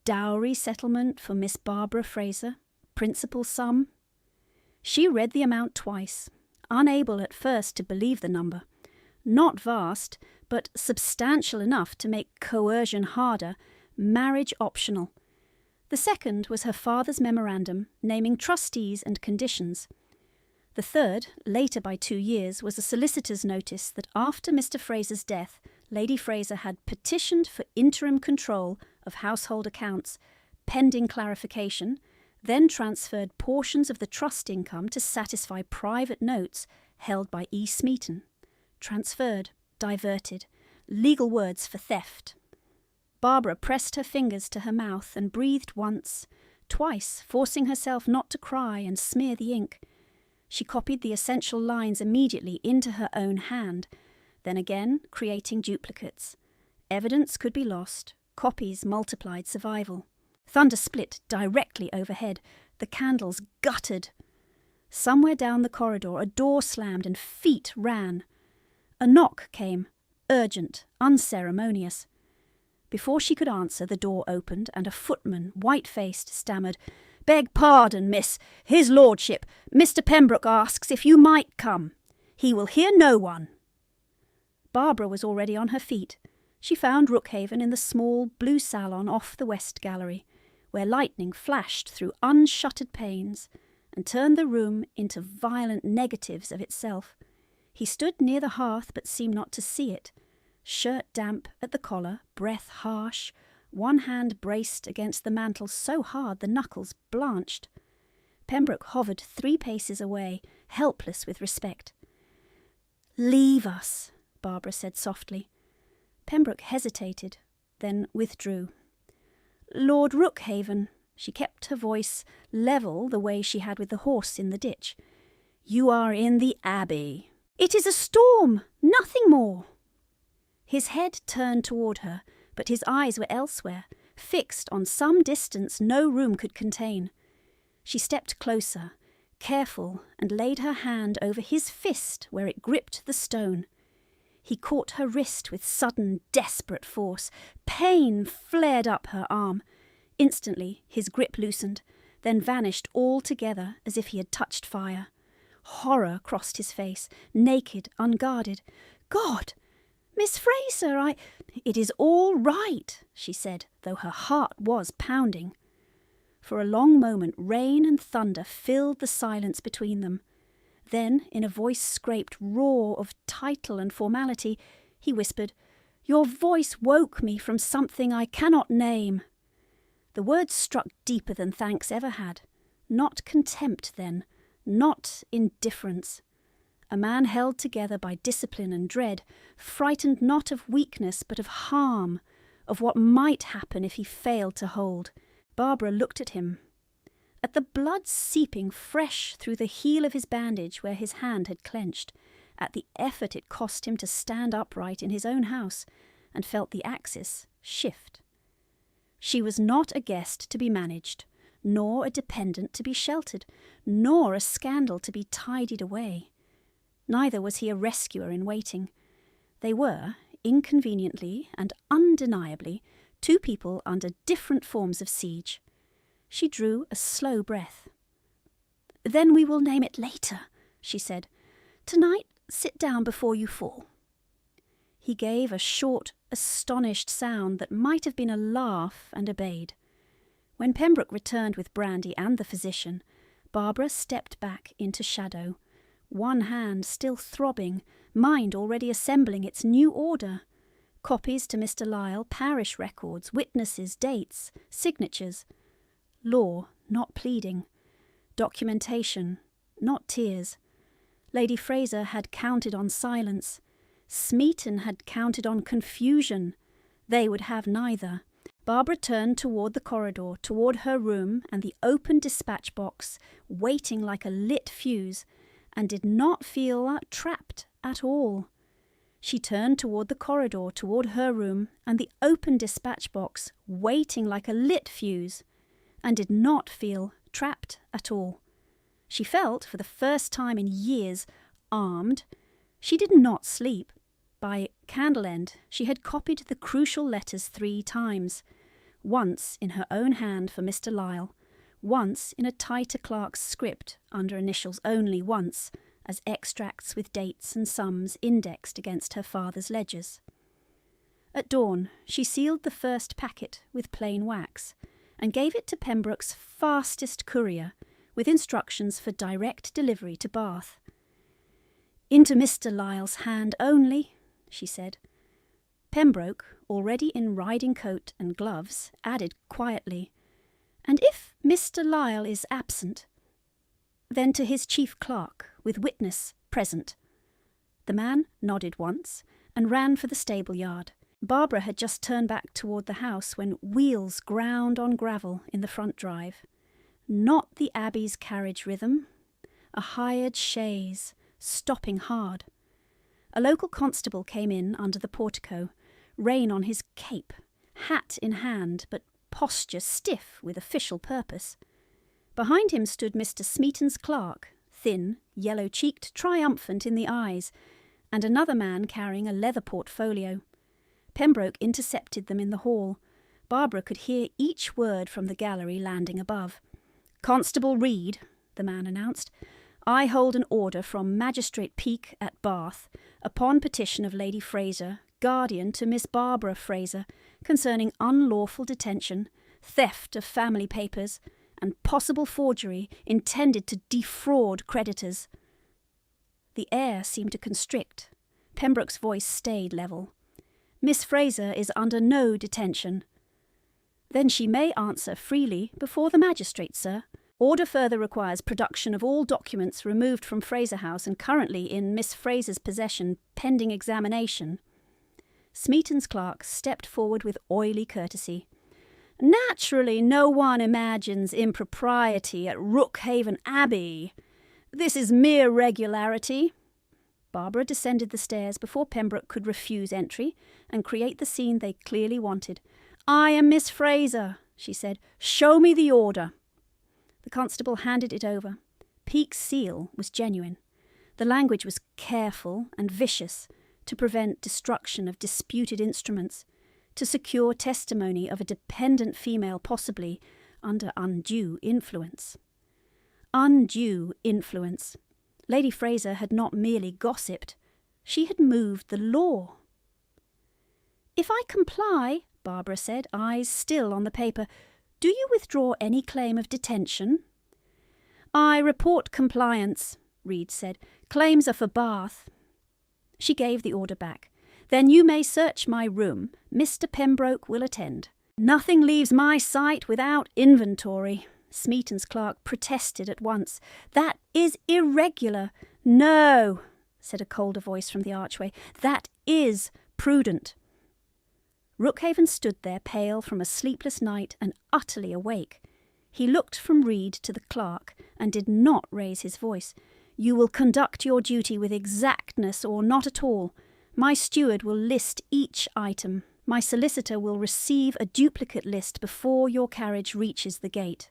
dowry settlement for Miss Barbara Fraser, principal sum. She read the amount twice, unable at first to believe the number. Not vast, but substantial enough to make coercion harder, marriage optional. The second was her father's memorandum naming trustees and conditions. The third, later by 2 years, was a solicitor's notice that after Mr. Fraser's death, Lady Fraser had petitioned for interim control of household accounts, pending clarification, then transferred portions of the trust income to satisfy private notes held by E. Smeaton. Transferred, diverted, legal words for theft. Barbara pressed her fingers to her mouth and breathed once, twice, forcing herself not to cry and smear the ink. She copied the essential lines immediately into her own hand, then again creating duplicates. Evidence could be lost, copies multiplied survival. Thunder split directly overhead. The candles guttered. Somewhere down the corridor a door slammed and feet ran. A knock came, urgent, unceremonious. Before she could answer, the door opened, and a footman, white-faced, stammered, "Beg pardon, miss. His lordship, Mr. Pembroke, asks if you might come. He will hear no one." Barbara was already on her feet. She found Rookhaven in the small blue salon off the west gallery, where lightning flashed through unshuttered panes and turned the room into violent negatives of itself. He stood near the hearth but seemed not to see it, shirt damp at the collar, breath harsh, one hand braced against the mantel so hard the knuckles blanched. Pembroke hovered 3 paces away, helpless with respect. "Leave us," Barbara said softly. Pembroke hesitated, then withdrew. "Lord Rookhaven," she kept her voice level the way she had with the horse in the ditch. "You are in the Abbey." "It is a storm, nothing more." His head turned toward her, but his eyes were elsewhere, fixed on some distance no room could contain. She stepped closer, careful, and laid her hand over his fist where it gripped the stone. He caught her wrist with sudden, desperate force. Pain flared up her arm. Instantly, his grip loosened, then vanished altogether as if he had touched fire. Horror crossed his face, naked, unguarded. "God! Miss Fraser, It is all right," she said, though her heart was pounding. For a long moment rain and thunder filled the silence between them. Then, in a voice-scraped roar of title and formality, he whispered, "Your voice woke me from something I cannot name." The words struck deeper than thanks ever had. Not contempt, then, not indifference. A man held together by discipline and dread, frightened not of weakness but of harm, of what might happen if he failed to hold. Barbara looked at him. At the blood seeping fresh through the heel of his bandage where his hand had clenched, at the effort it cost him to stand upright in his own house, and felt the axis shift. She was not a guest to be managed, nor a dependent to be sheltered, nor a scandal to be tidied away. Neither was he a rescuer in waiting. They were, inconveniently and undeniably, 2 people under different forms of siege. She drew a slow breath. "Then we will name it later," she said. "Tonight, sit down before you fall." He gave a short, astonished sound that might have been a laugh and obeyed. When Pembroke returned with brandy and the physician, Barbara stepped back into shadow, one hand still throbbing, mind already assembling its new order. Copies to Mr. Lyle, parish records, witnesses, dates, signatures. Law, not pleading. Documentation, not tears. Lady Fraser had counted on silence. Smeaton had counted on confusion. They would have neither. Barbara turned toward the corridor, toward her room and the open dispatch box, waiting like a lit fuse, and did not feel trapped at all. She turned toward the corridor, toward her room and the open dispatch box, waiting like a lit fuse, and did not feel trapped at all. She felt, for the first time in years, armed. She did not sleep. By candle end, she had copied the crucial letters 3 times, once in her own hand for Mr. Lyle, once in a tighter clerk's script under initials only once, as extracts with dates and sums indexed against her father's ledgers. At dawn, she sealed the first packet with plain wax and gave it to Pembroke's fastest courier with instructions for direct delivery to Bath. "Into Mr. Lyle's hand only," she said. Pembroke, already in riding coat and gloves, added quietly, "And if Mr. Lyle is absent?" Then to his chief clerk, with witness present. The man nodded once and ran for the stable yard. Barbara had just turned back toward the house when wheels ground on gravel in the front drive. Not the Abbey's carriage rhythm, a hired chaise, stopping hard. A local constable came in under the portico, rein on his cape, hat in hand, but posture stiff with official purpose. Behind him stood Mr. Smeaton's clerk, thin, yellow-cheeked, triumphant in the eyes, and another man carrying a leather portfolio. Pembroke intercepted them in the hall. Barbara could hear each word from the gallery landing above. "Constable Reed," the man announced, "I hold an order from Magistrate Peake at Bath, upon petition of Lady Fraser, guardian to Miss Barbara Fraser, concerning unlawful detention, theft of family papers, and possible forgery intended to defraud creditors." The air seemed to constrict. Pembroke's voice stayed level. "Miss Fraser is under no detention." "Then she may answer freely before the magistrate, sir. Order further requires production of all documents removed from Fraser House and currently in Miss Fraser's possession pending examination." Smeaton's clerk stepped forward with oily courtesy. "Naturally, no one imagines impropriety at Rookhaven Abbey. This is mere regularity." Barbara descended the stairs before Pembroke could refuse entry and create the scene they clearly wanted. "I am Miss Fraser," she said. "Show me the order." The constable handed it over. Peake's seal was genuine. The language was careful and vicious, to prevent destruction of disputed instruments, to secure testimony of a dependent female possibly under undue influence. Undue influence. Lady Fraser had not merely gossiped, she had moved the law. "If I comply," Barbara said, eyes still on the paper, "do you withdraw any claim of detention?" "I report compliance," Reed said. "Claims are for Bath." She gave the order back. "Then you may search my room. Mr. Pembroke will attend." "Nothing leaves my sight without inventory," Smeaton's clerk protested at once. "That is irregular." "No," said a colder voice from the archway. "That is prudent." Rookhaven stood there pale from a sleepless night and utterly awake. He looked from Reed to the clerk and did not raise his voice. "You will conduct your duty with exactness or not at all. My steward will list each item. My solicitor will receive a duplicate list before your carriage reaches the gate."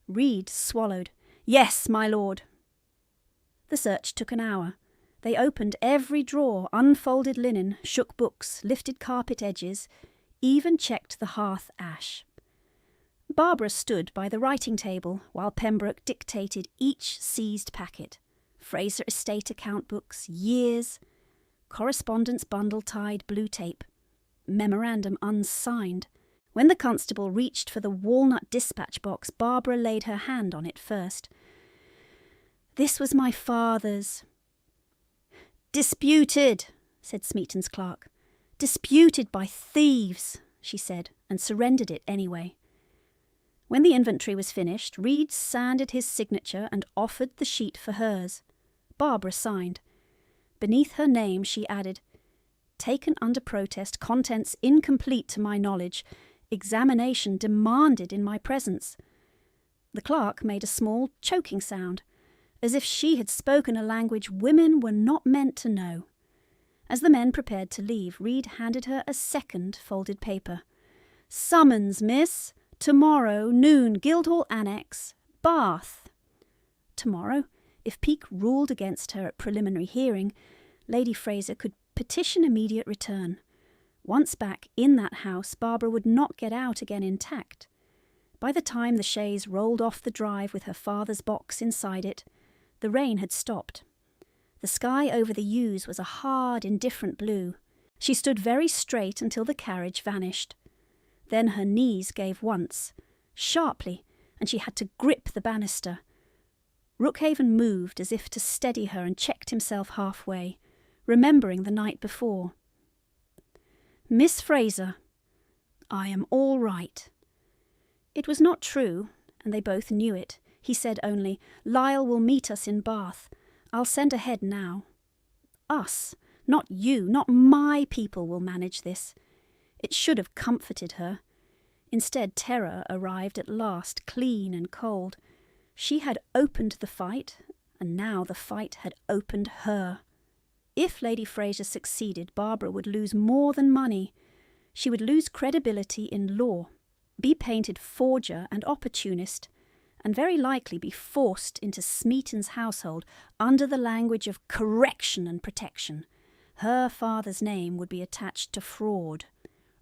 Reed swallowed. "Yes, my lord." The search took an hour. They opened every drawer, unfolded linen, shook books, lifted carpet edges, even checked the hearth ash. Barbara stood by the writing table while Pembroke dictated each seized packet. Fraser Estate account books, years, correspondence bundle tied blue tape, memorandum unsigned. When the constable reached for the walnut dispatch box, Barbara laid her hand on it first. "This was my father's." "Disputed," said Smeaton's clerk. "Disputed by thieves," she said, and surrendered it anyway. When the inventory was finished, Reed sanded his signature and offered the sheet for hers. Barbara signed. Beneath her name she added, "Taken under protest, contents incomplete to my knowledge. Examination demanded in my presence." The clerk made a small choking sound, as if she had spoken a language women were not meant to know. As the men prepared to leave, Reed handed her a second folded paper. "Summons, miss. Tomorrow, noon, Guildhall Annex, Bath." Tomorrow, if Peake ruled against her at preliminary hearing, Lady Fraser could petition immediate return. Once back in that house, Barbara would not get out again intact. By the time the chaise rolled off the drive with her father's box inside it, the rain had stopped. The sky over the yews was a hard, indifferent blue. She stood very straight until the carriage vanished. Then her knees gave once, sharply, and she had to grip the banister. Rookhaven moved as if to steady her and checked himself halfway, remembering the night before. "Miss Fraser, I am all right." It was not true, and they both knew it. He said only, "Lyle will meet us in Bath. I'll send ahead now. Us, not you, not my people will manage this." It should have comforted her. Instead, terror arrived at last, clean and cold. She had opened the fight, and now the fight had opened her. If Lady Fraser succeeded, Barbara would lose more than money. She would lose credibility in law, be painted forger and opportunist, and very likely be forced into Smeaton's household under the language of correction and protection. Her father's name would be attached to fraud,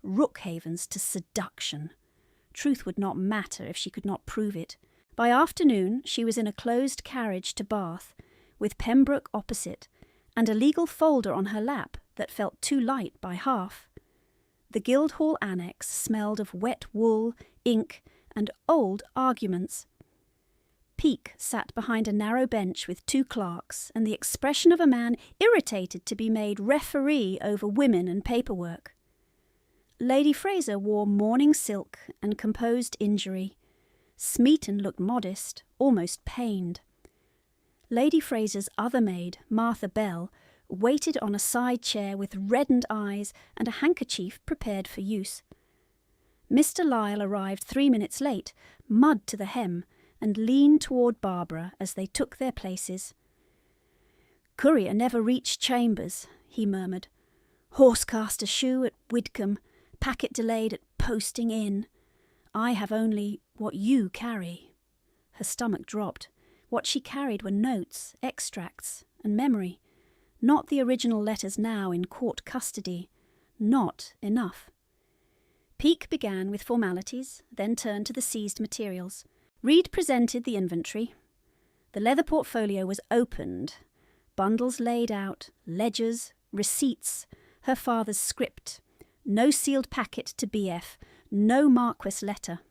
Rookhaven's to seduction. Truth would not matter if she could not prove it. By afternoon she was in a closed carriage to Bath, with Pembroke opposite, and a legal folder on her lap that felt too light by half. The Guildhall annex smelled of wet wool, ink, and old arguments. Peake sat behind a narrow bench with two clerks and the expression of a man irritated to be made referee over women and paperwork. Lady Fraser wore morning silk and composed injury. Smeaton looked modest, almost pained. Lady Fraser's other maid, Martha Bell, waited on a side chair with reddened eyes and a handkerchief prepared for use. Mr. Lyle arrived 3 minutes late, mud to the hem, and leaned toward Barbara as they took their places. "Courier never reached Chambers," he murmured. "Horse cast a shoe at Widcombe, packet delayed at posting in. I have only what you carry." Her stomach dropped. What she carried were notes, extracts, and memory. Not the original letters now in court custody. Not enough. Peake began with formalities, then turned to the seized materials. Reed presented the inventory. The leather portfolio was opened. Bundles laid out, ledgers, receipts, her father's script. No sealed packet to BF, no Marquis letter.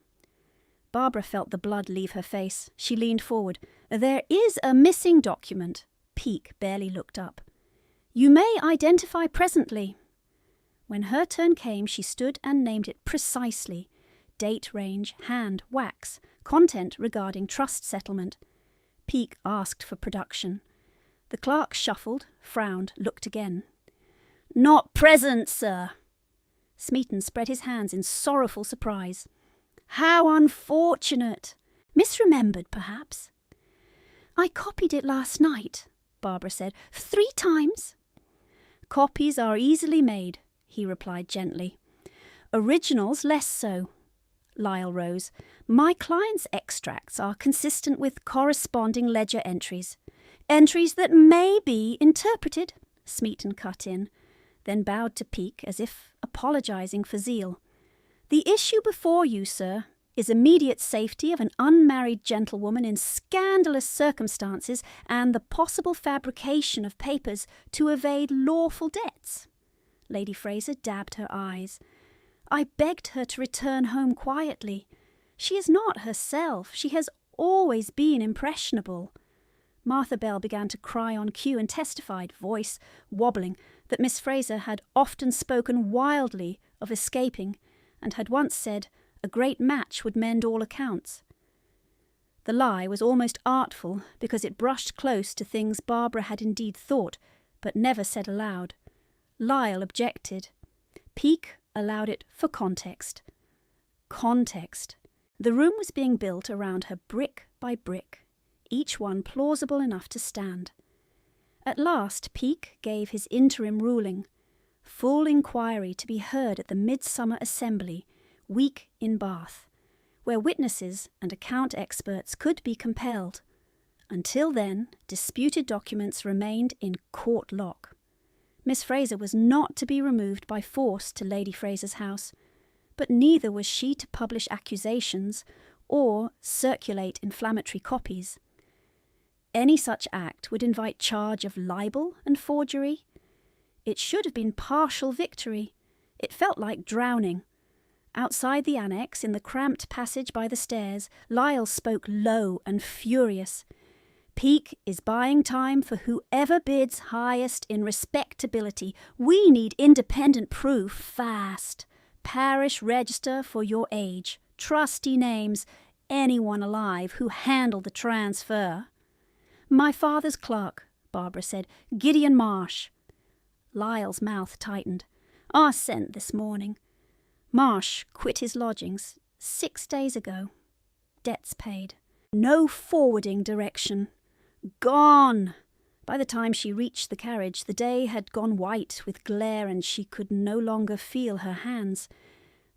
Barbara felt the blood leave her face. She leaned forward. "There is a missing document." Peake barely looked up. "You may identify presently." When her turn came, she stood and named it precisely. Date range, hand, wax, content regarding trust settlement. Peake asked for production. The clerk shuffled, frowned, looked again. "Not present, sir." Smeaton spread his hands in sorrowful surprise. "How unfortunate! Misremembered, perhaps?" "I copied it last night," Barbara said, "3 times." "Copies are easily made," he replied gently. "Originals less so." Lyle rose. "My client's extracts are consistent with corresponding ledger entries." "Entries that may be interpreted," Smeaton cut in, then bowed to Peake as if apologising for zeal. "The issue before you, sir, is immediate safety of an unmarried gentlewoman in scandalous circumstances and the possible fabrication of papers to evade lawful debts." Lady Fraser dabbed her eyes. "I begged her to return home quietly. She is not herself. She has always been impressionable." Martha Bell began to cry on cue and testified, voice wobbling, that Miss Fraser had often spoken wildly of escaping and had once said a great match would mend all accounts. The lie was almost artful because it brushed close to things Barbara had indeed thought but never said aloud. Lyle objected. Peake allowed it for context. Context. The room was being built around her brick by brick, each one plausible enough to stand. At last Peake gave his interim ruling, full inquiry to be heard at the Midsummer Assembly, week in Bath, where witnesses and account experts could be compelled. Until then, disputed documents remained in court lock. Miss Fraser was not to be removed by force to Lady Fraser's house, but neither was she to publish accusations or circulate inflammatory copies. Any such act would invite charge of libel and forgery. It should have been partial victory. It felt like drowning. Outside the annex, in the cramped passage by the stairs, Lyle spoke low and furious. Peake is buying time for whoever bids highest in respectability. We need independent proof fast. Parish register for your age. Trustee names. Anyone alive who handled the transfer. My father's clerk, Barbara said. Gideon Marsh. Lyle's mouth tightened. I sent this morning. Marsh quit his lodgings 6 days ago. Debts paid. No forwarding direction. Gone! By the time she reached the carriage, the day had gone white with glare and she could no longer feel her hands.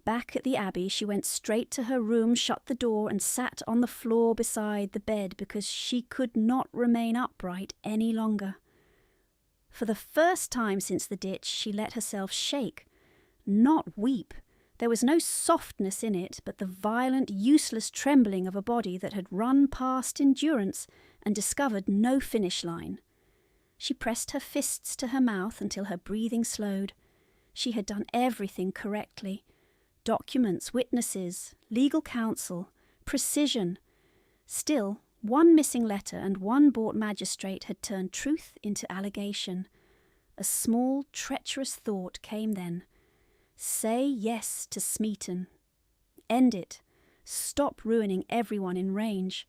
Back at the Abbey, she went straight to her room, shut the door, and sat on the floor beside the bed because she could not remain upright any longer. For the first time since the ditch, she let herself shake, not weep. There was no softness in it, but the violent, useless trembling of a body that had run past endurance and discovered no finish line. She pressed her fists to her mouth until her breathing slowed. She had done everything correctly. Documents, witnesses, legal counsel, precision. Still, one missing letter and one bought magistrate had turned truth into allegation. A small, treacherous thought came then. Say yes to Smeaton. End it. Stop ruining everyone in range.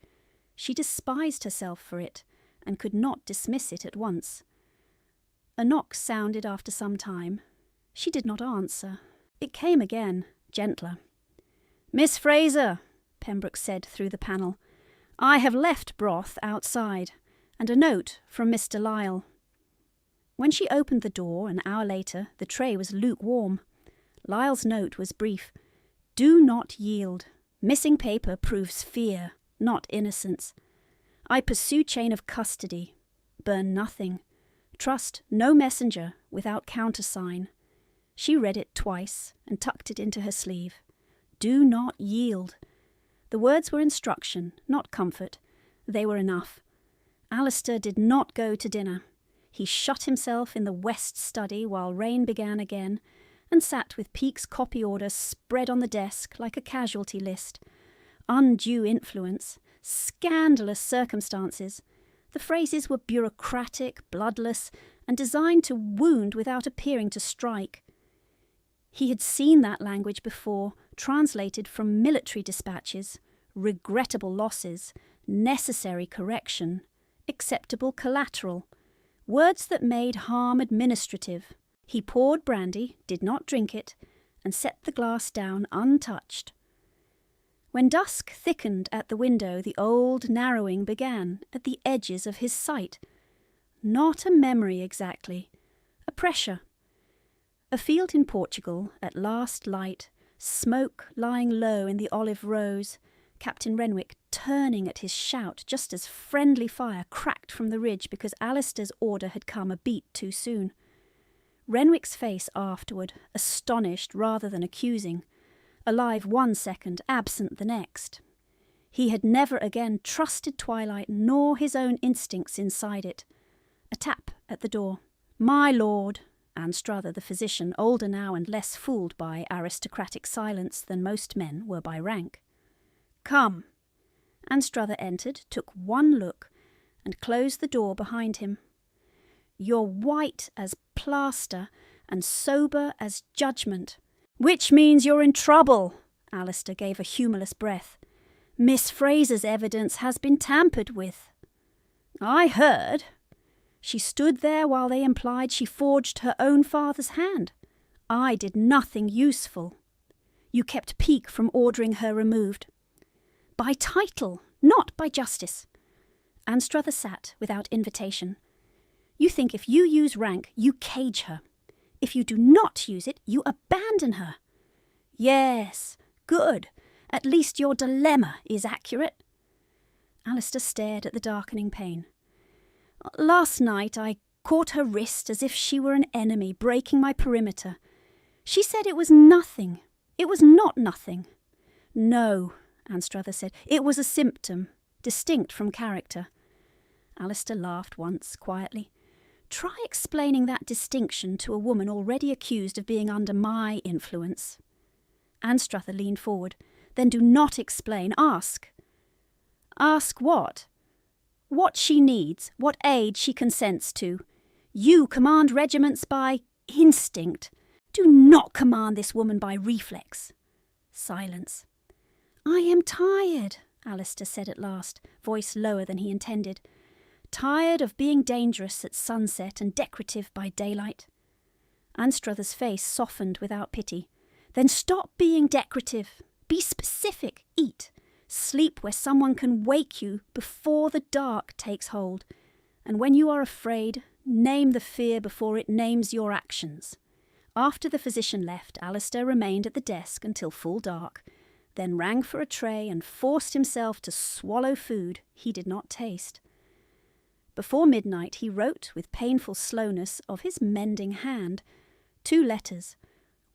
She despised herself for it, and could not dismiss it at once. A knock sounded after some time. She did not answer. It came again, gentler. Miss Fraser, Pembroke said through the panel. I have left broth outside, and a note from Mr. Lyle. When she opened the door an hour later, the tray was lukewarm. Lyle's note was brief. Do not yield. Missing paper proves fear, not innocence. I pursue chain of custody. Burn nothing. Trust no messenger without countersign. She read it twice and tucked it into her sleeve. Do not yield. The words were instruction, not comfort. They were enough. Alistair did not go to dinner. He shut himself in the west study while rain began again, and sat with Peake's copy order spread on the desk like a casualty list. Undue influence, scandalous circumstances. The phrases were bureaucratic, bloodless, and designed to wound without appearing to strike. He had seen that language before, translated from military dispatches, regrettable losses, necessary correction, acceptable collateral, words that made harm administrative. He poured brandy, did not drink it, and set the glass down untouched. When dusk thickened at the window, the old narrowing began at the edges of his sight. Not a memory exactly, a pressure. A field in Portugal, at last light, smoke lying low in the olive rows, Captain Renwick turning at his shout just as friendly fire cracked from the ridge because Alistair's order had come a beat too soon. Renwick's face afterward, astonished rather than accusing, alive 1 second, absent the next. He had never again trusted twilight nor his own instincts inside it. A tap at the door. My lord, Anstruther the physician, older now and less fooled by aristocratic silence than most men were by rank. Come. Anstruther entered, took one look, and closed the door behind him. You're white as plaster and sober as judgment. Which means you're in trouble, Alistair gave a humourless breath. Miss Fraser's evidence has been tampered with. I heard. She stood there while they implied she forged her own father's hand. I did nothing useful. You kept Peake from ordering her removed. By title, not by justice. Anstruther sat without invitation. You think if you use rank, you cage her. If you do not use it, you abandon her. Yes, good. At least your dilemma is accurate. Alistair stared at the darkening pane. Last night I caught her wrist as if she were an enemy breaking my perimeter. She said it was nothing. It was not nothing. No, Anstruther said. It was a symptom, distinct from character. Alistair laughed once, quietly. "Try explaining that distinction to a woman already accused of being under my influence." Anstruther leaned forward. "Then do not explain. Ask." "Ask what?" "What she needs, what aid she consents to. You command regiments by instinct. Do not command this woman by reflex." Silence. "I am tired," Alistair said at last, voice lower than he intended. "Tired of being dangerous at sunset and decorative by daylight." Anstruther's face softened without pity. "Then stop being decorative. Be specific. Eat. Sleep where someone can wake you before the dark takes hold. And when you are afraid, name the fear before it names your actions." After the physician left, Alistair remained at the desk until full dark, then rang for a tray and forced himself to swallow food he did not taste. Before midnight he wrote with painful slowness of his mending hand 2 letters,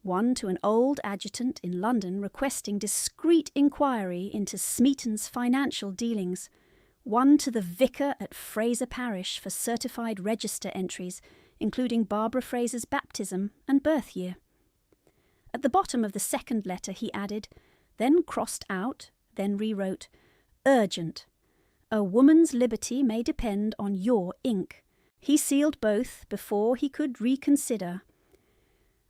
one to an old adjutant in London requesting discreet inquiry into Smeaton's financial dealings, one to the vicar at Fraser Parish for certified register entries, including Barbara Fraser's baptism and birth year. At the bottom of the second letter he added, then crossed out, then rewrote, "Urgent. A woman's liberty may depend on your ink." He sealed both before he could reconsider.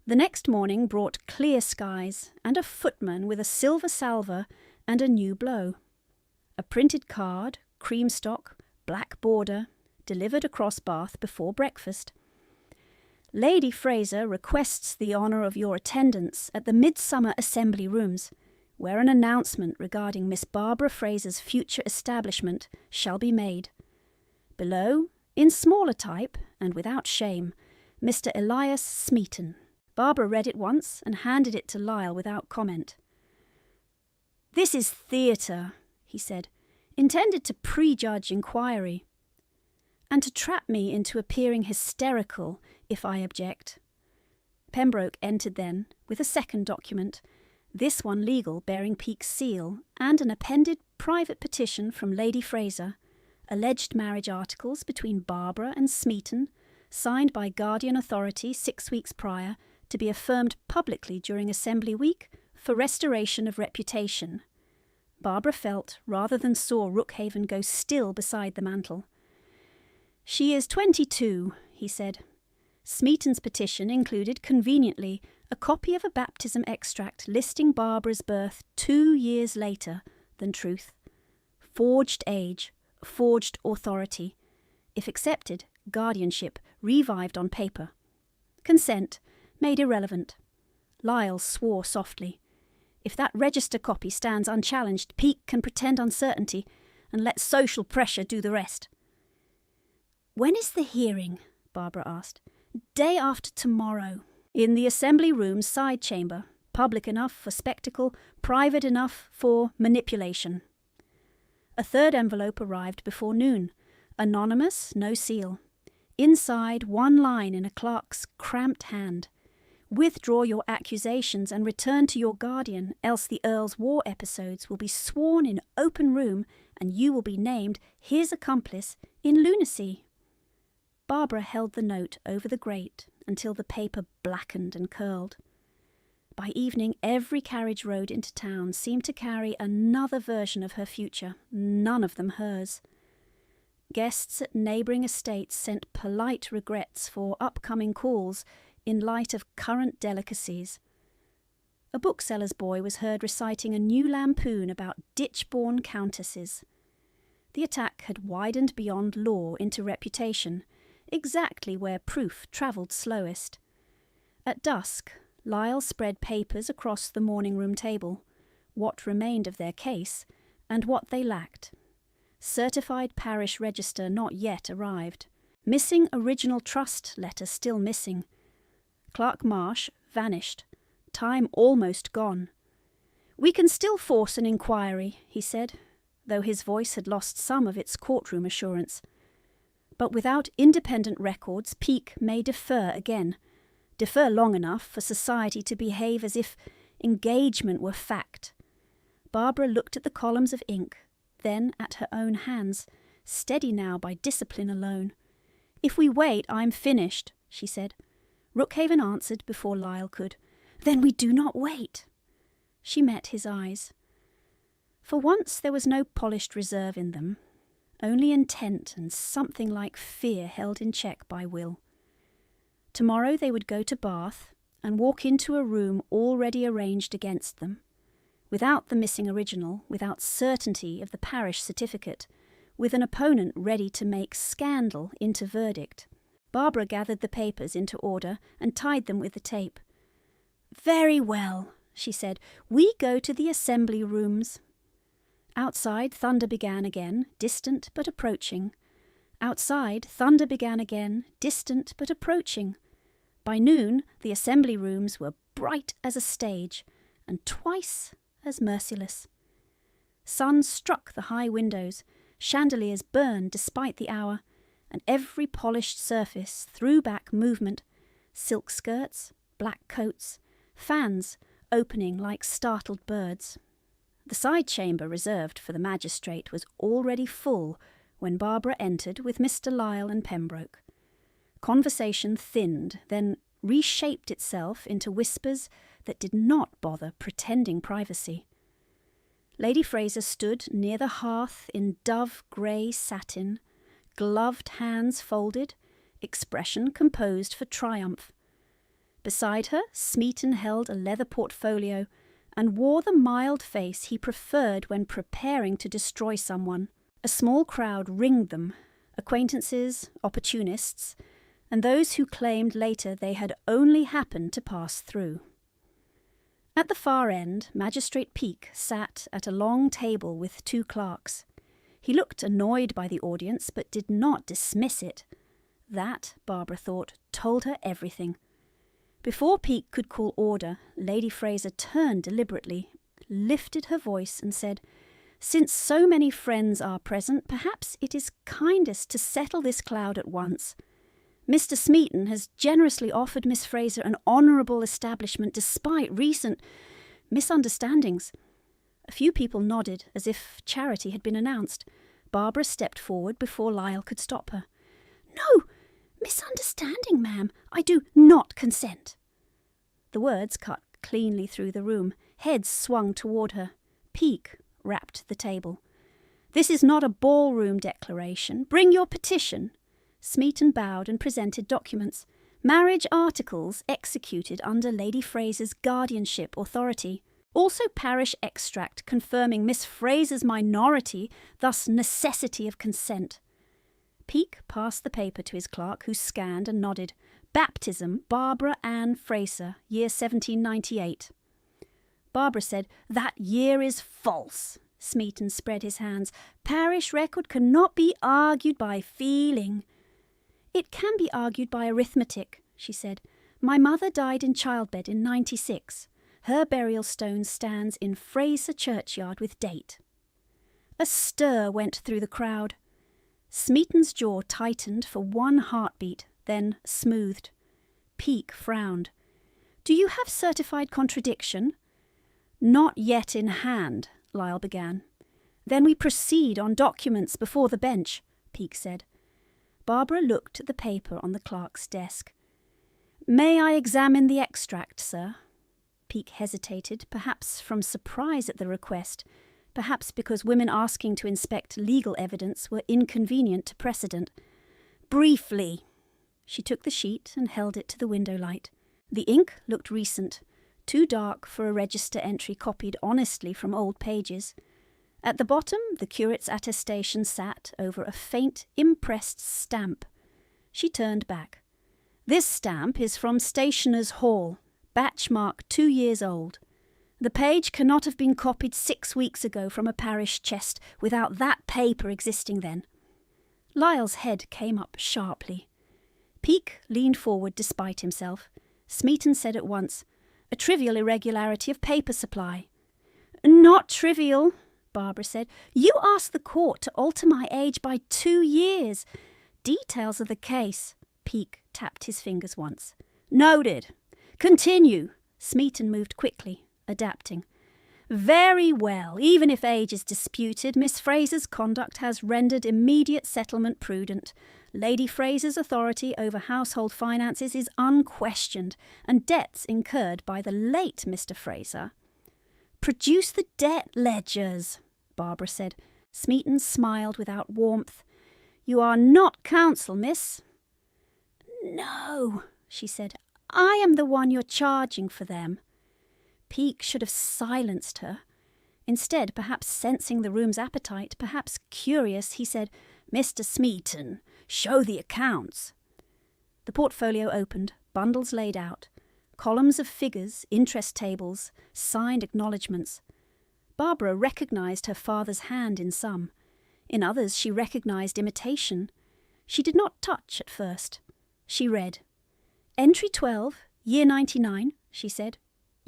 The next morning brought clear skies and a footman with a silver salver and a new blow. A printed card, creamstock, black border, delivered across Bath before breakfast. "Lady Fraser requests the honour of your attendance at the Midsummer Assembly Rooms, where an announcement regarding Miss Barbara Fraser's future establishment shall be made. Below, in smaller type and without shame, Mr. Elias Smeaton." Barbara read it once and handed it to Lyle without comment. "This is theatre," he said, "intended to prejudge inquiry, and to trap me into appearing hysterical if I object." Pembroke entered then, with a second document, this one legal, bearing Peake's seal, and an appended private petition from Lady Fraser, alleged marriage articles between Barbara and Smeaton, signed by guardian authority 6 weeks prior, to be affirmed publicly during Assembly Week for restoration of reputation. Barbara felt rather than saw Rookhaven go still beside the mantel. "She is 22, he said. Smeaton's petition included, conveniently, a copy of a baptism extract listing Barbara's birth 2 years later than truth. Forged age, forged authority. If accepted, guardianship revived on paper. Consent made irrelevant. Lyle swore softly. If that register copy stands unchallenged, Peake can pretend uncertainty and let social pressure do the rest. "When is the hearing?" Barbara asked. "Day after tomorrow. In the Assembly Room's side chamber. Public enough for spectacle, private enough for manipulation." A third envelope arrived before noon. Anonymous, no seal. Inside, one line in a clerk's cramped hand. "Withdraw your accusations and return to your guardian, else the Earl's war episodes will be sworn in open room and you will be named his accomplice in lunacy." Barbara held the note over the grate until the paper blackened and curled. By evening, every carriage road into town seemed to carry another version of her future, none of them hers. Guests at neighbouring estates sent polite regrets for upcoming calls in light of current delicacies. A bookseller's boy was heard reciting a new lampoon about ditch-born countesses. The attack had widened beyond law into reputation, exactly where proof travelled slowest. At dusk, Lyle spread papers across the morning-room table, what remained of their case, and what they lacked. Certified parish register not yet arrived. Missing original trust letter still missing. Clerk Marsh vanished. Time almost gone. "We can still force an inquiry," he said, though his voice had lost some of its courtroom assurance. "But without independent records, Peake may defer again. Defer long enough for society to behave as if engagement were fact." Barbara looked at the columns of ink, then at her own hands, steady now by discipline alone. "If we wait, I'm finished," she said. Rookhaven answered before Lyle could. "Then we do not wait." She met his eyes. For once there was no polished reserve in them, only intent and something like fear held in check by will. Tomorrow they would go to Bath and walk into a room already arranged against them, without the missing original, without certainty of the parish certificate, with an opponent ready to make scandal into verdict. Barbara gathered the papers into order and tied them with the tape. "Very well," she said. "We go to the assembly rooms." Outside, thunder began again, distant but approaching. Outside, thunder began again, distant but approaching. By noon, the assembly rooms were bright as a stage, and twice as merciless. Sun struck the high windows, chandeliers burned despite the hour, and every polished surface threw back movement, silk skirts, black coats, fans opening like startled birds. The side chamber reserved for the magistrate was already full when Barbara entered with Mr. Lyle and Pembroke. Conversation thinned, then reshaped itself into whispers that did not bother pretending privacy. Lady Fraser stood near the hearth in dove-grey satin, gloved hands folded, expression composed for triumph. Beside her, Smeaton held a leather portfolio and wore the mild face he preferred when preparing to destroy someone. A small crowd ringed them, acquaintances, opportunists, and those who claimed later they had only happened to pass through. At the far end, Magistrate Peake sat at a long table with two clerks. He looked annoyed by the audience, but did not dismiss it. That, Barbara thought, told her everything. Before Peake could call order, Lady Fraser turned deliberately, lifted her voice and said, "Since so many friends are present, perhaps it is kindest to settle this cloud at once. Mr. Smeaton has generously offered Miss Fraser an honourable establishment despite recent misunderstandings." A few people nodded as if charity had been announced. Barbara stepped forward before Lyle could stop her. "No misunderstanding, ma'am. I do not consent." The words cut cleanly through the room. Heads swung toward her. Peake rapped the table. "This is not a ballroom declaration. Bring your petition." Smeaton bowed and presented documents. Marriage articles executed under Lady Fraser's guardianship authority. Also parish extract confirming Miss Fraser's minority, thus necessity of consent. Peake passed the paper to his clerk, who scanned and nodded. Baptism, Barbara Ann Fraser, year 1798. Barbara said, "That year is false." Smeaton spread his hands. "Parish record cannot be argued by feeling." "It can be argued by arithmetic," she said. "My mother died in childbed in 96. Her burial stone stands in Fraser churchyard with date." A stir went through the crowd. Smeaton's jaw tightened for one heartbeat, then smoothed. Peake frowned. "Do you have certified contradiction?" "Not yet in hand," Lyle began. "Then we proceed on documents before the bench," Peake said. Barbara looked at the paper on the clerk's desk. "May I examine the extract, sir?" Peake hesitated, perhaps from surprise at the request, perhaps because women asking to inspect legal evidence were inconvenient to precedent. "Briefly." She took the sheet and held it to the window light. The ink looked recent, too dark for a register entry copied honestly from old pages. At the bottom, the curate's attestation sat over a faint, impressed stamp. She turned back. "This stamp is from Stationers' Hall, batch mark 2 years old. The page cannot have been copied 6 weeks ago from a parish chest without that paper existing then." Lyle's head came up sharply. Peake leaned forward despite himself. Smeaton said at once, "A trivial irregularity of paper supply." "Not trivial," Barbara said. "You asked the court to alter my age by 2 years. Details of the case." Peake tapped his fingers once. "Noted. Continue." Smeaton moved quickly, adapting. Very well. Even if age is disputed, Miss Fraser's conduct has rendered immediate settlement prudent. Lady Fraser's authority over household finances is unquestioned, and debts incurred by the late Mr. Fraser. Produce the debt ledgers, Barbara said. Smeaton smiled without warmth. You are not counsel, miss. No, she said. I am the one you're charging for them. Peake should have silenced her. Instead, perhaps sensing the room's appetite, perhaps curious, he said, Mr. Smeaton, show the accounts. The portfolio opened, bundles laid out, columns of figures, interest tables, signed acknowledgements. Barbara recognised her father's hand in some. In others she recognised imitation. She did not touch at first. She read. Entry 12, year 99, she said.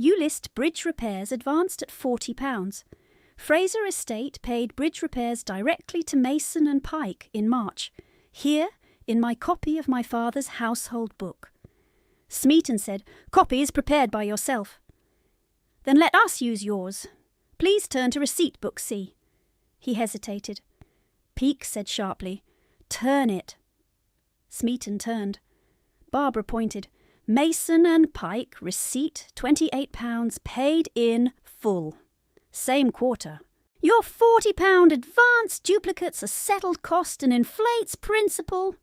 You list bridge repairs advanced at £40. Fraser Estate paid bridge repairs directly to Mason and Pike in March. Here, in my copy of my father's household book. Smeaton said, Copy is prepared by yourself. Then let us use yours. Please turn to receipt book C. He hesitated. Peake said sharply, Turn it. Smeaton turned. Barbara pointed. Mason and Pike, receipt, £28, paid in full. Same quarter. Your £40 advance duplicates a settled cost and inflates principal.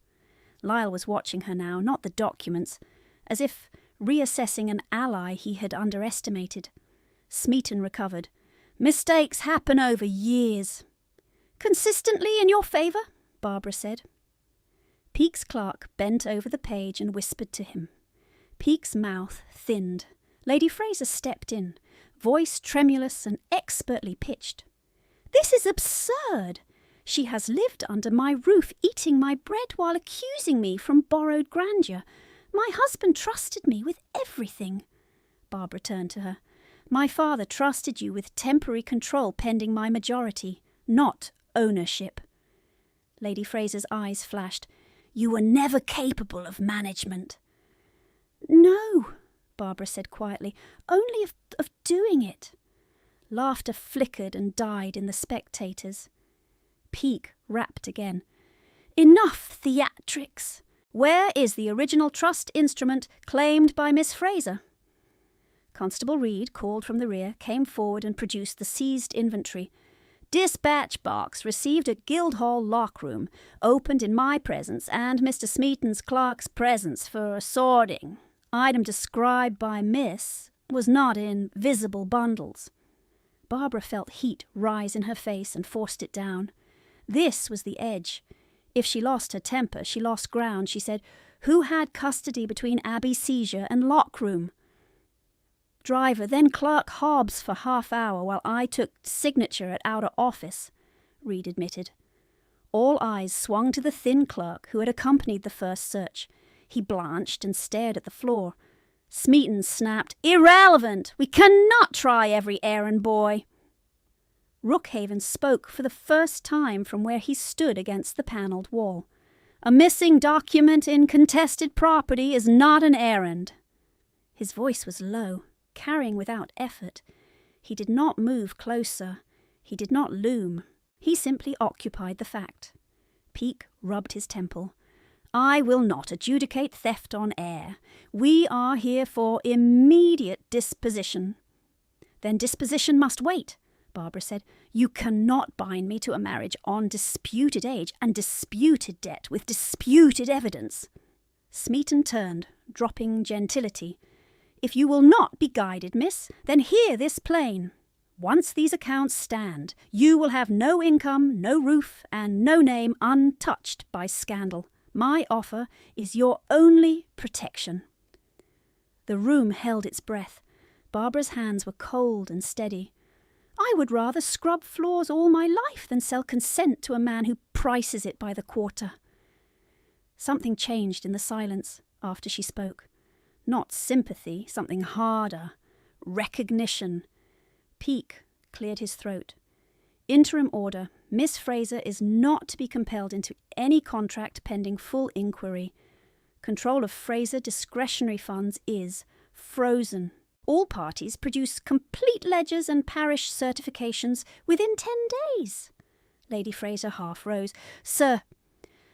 Lyle was watching her now, not the documents, as if reassessing an ally he had underestimated. Smeaton recovered. Mistakes happen over years. Consistently in your favour, Barbara said. Peake's clerk bent over the page and whispered to him. Peake's mouth thinned. Lady Fraser stepped in, voice tremulous and expertly pitched. This is absurd. She has lived under my roof, eating my bread while accusing me from borrowed grandeur. My husband trusted me with everything. Barbara turned to her. My father trusted you with temporary control pending my majority, not ownership. Lady Fraser's eyes flashed. You were never capable of management. No, Barbara said quietly, only of doing it. Laughter flickered and died in the spectators. Peake rapped again. Enough theatrics! Where is the original trust instrument claimed by Miss Fraser? Constable Reed, called from the rear, came forward and produced the seized inventory. Dispatch box received at Guildhall lock room, opened in my presence and Mr. Smeaton's clerk's presence for sorting. Item described by Miss was not in visible bundles. Barbara felt heat rise in her face and forced it down. This was the edge. If she lost her temper, she lost ground. She said, Who had custody between Abbey Seizure and lock room? Driver, then Clerk Hobbs for half hour while I took signature at outer office, Reed admitted. All eyes swung to the thin clerk who had accompanied the first search. He blanched and stared at the floor. Smeaton snapped, Irrelevant! We cannot try every errand boy. Rookhaven spoke for the first time from where he stood against the panelled wall. A missing document in contested property is not an errand. His voice was low, carrying without effort. He did not move closer. He did not loom. He simply occupied the fact. Peake rubbed his temple. I will not adjudicate theft on air. We are here for immediate disposition. Then disposition must wait, Barbara said. You cannot bind me to a marriage on disputed age and disputed debt with disputed evidence. Smeaton turned, dropping gentility. If you will not be guided, miss, then hear this plain. Once these accounts stand, you will have no income, no roof, and no name untouched by scandal. My offer is your only protection. The room held its breath. Barbara's hands were cold and steady. I would rather scrub floors all my life than sell consent to a man who prices it by the quarter. Something changed in the silence after she spoke. Not sympathy, something harder. Recognition. Peake cleared his throat. Interim order. Miss Fraser is not to be compelled into any contract pending full inquiry. Control of Fraser discretionary funds is frozen. All parties produce complete ledgers and parish certifications within 10 days. Lady Fraser half rose. Sir,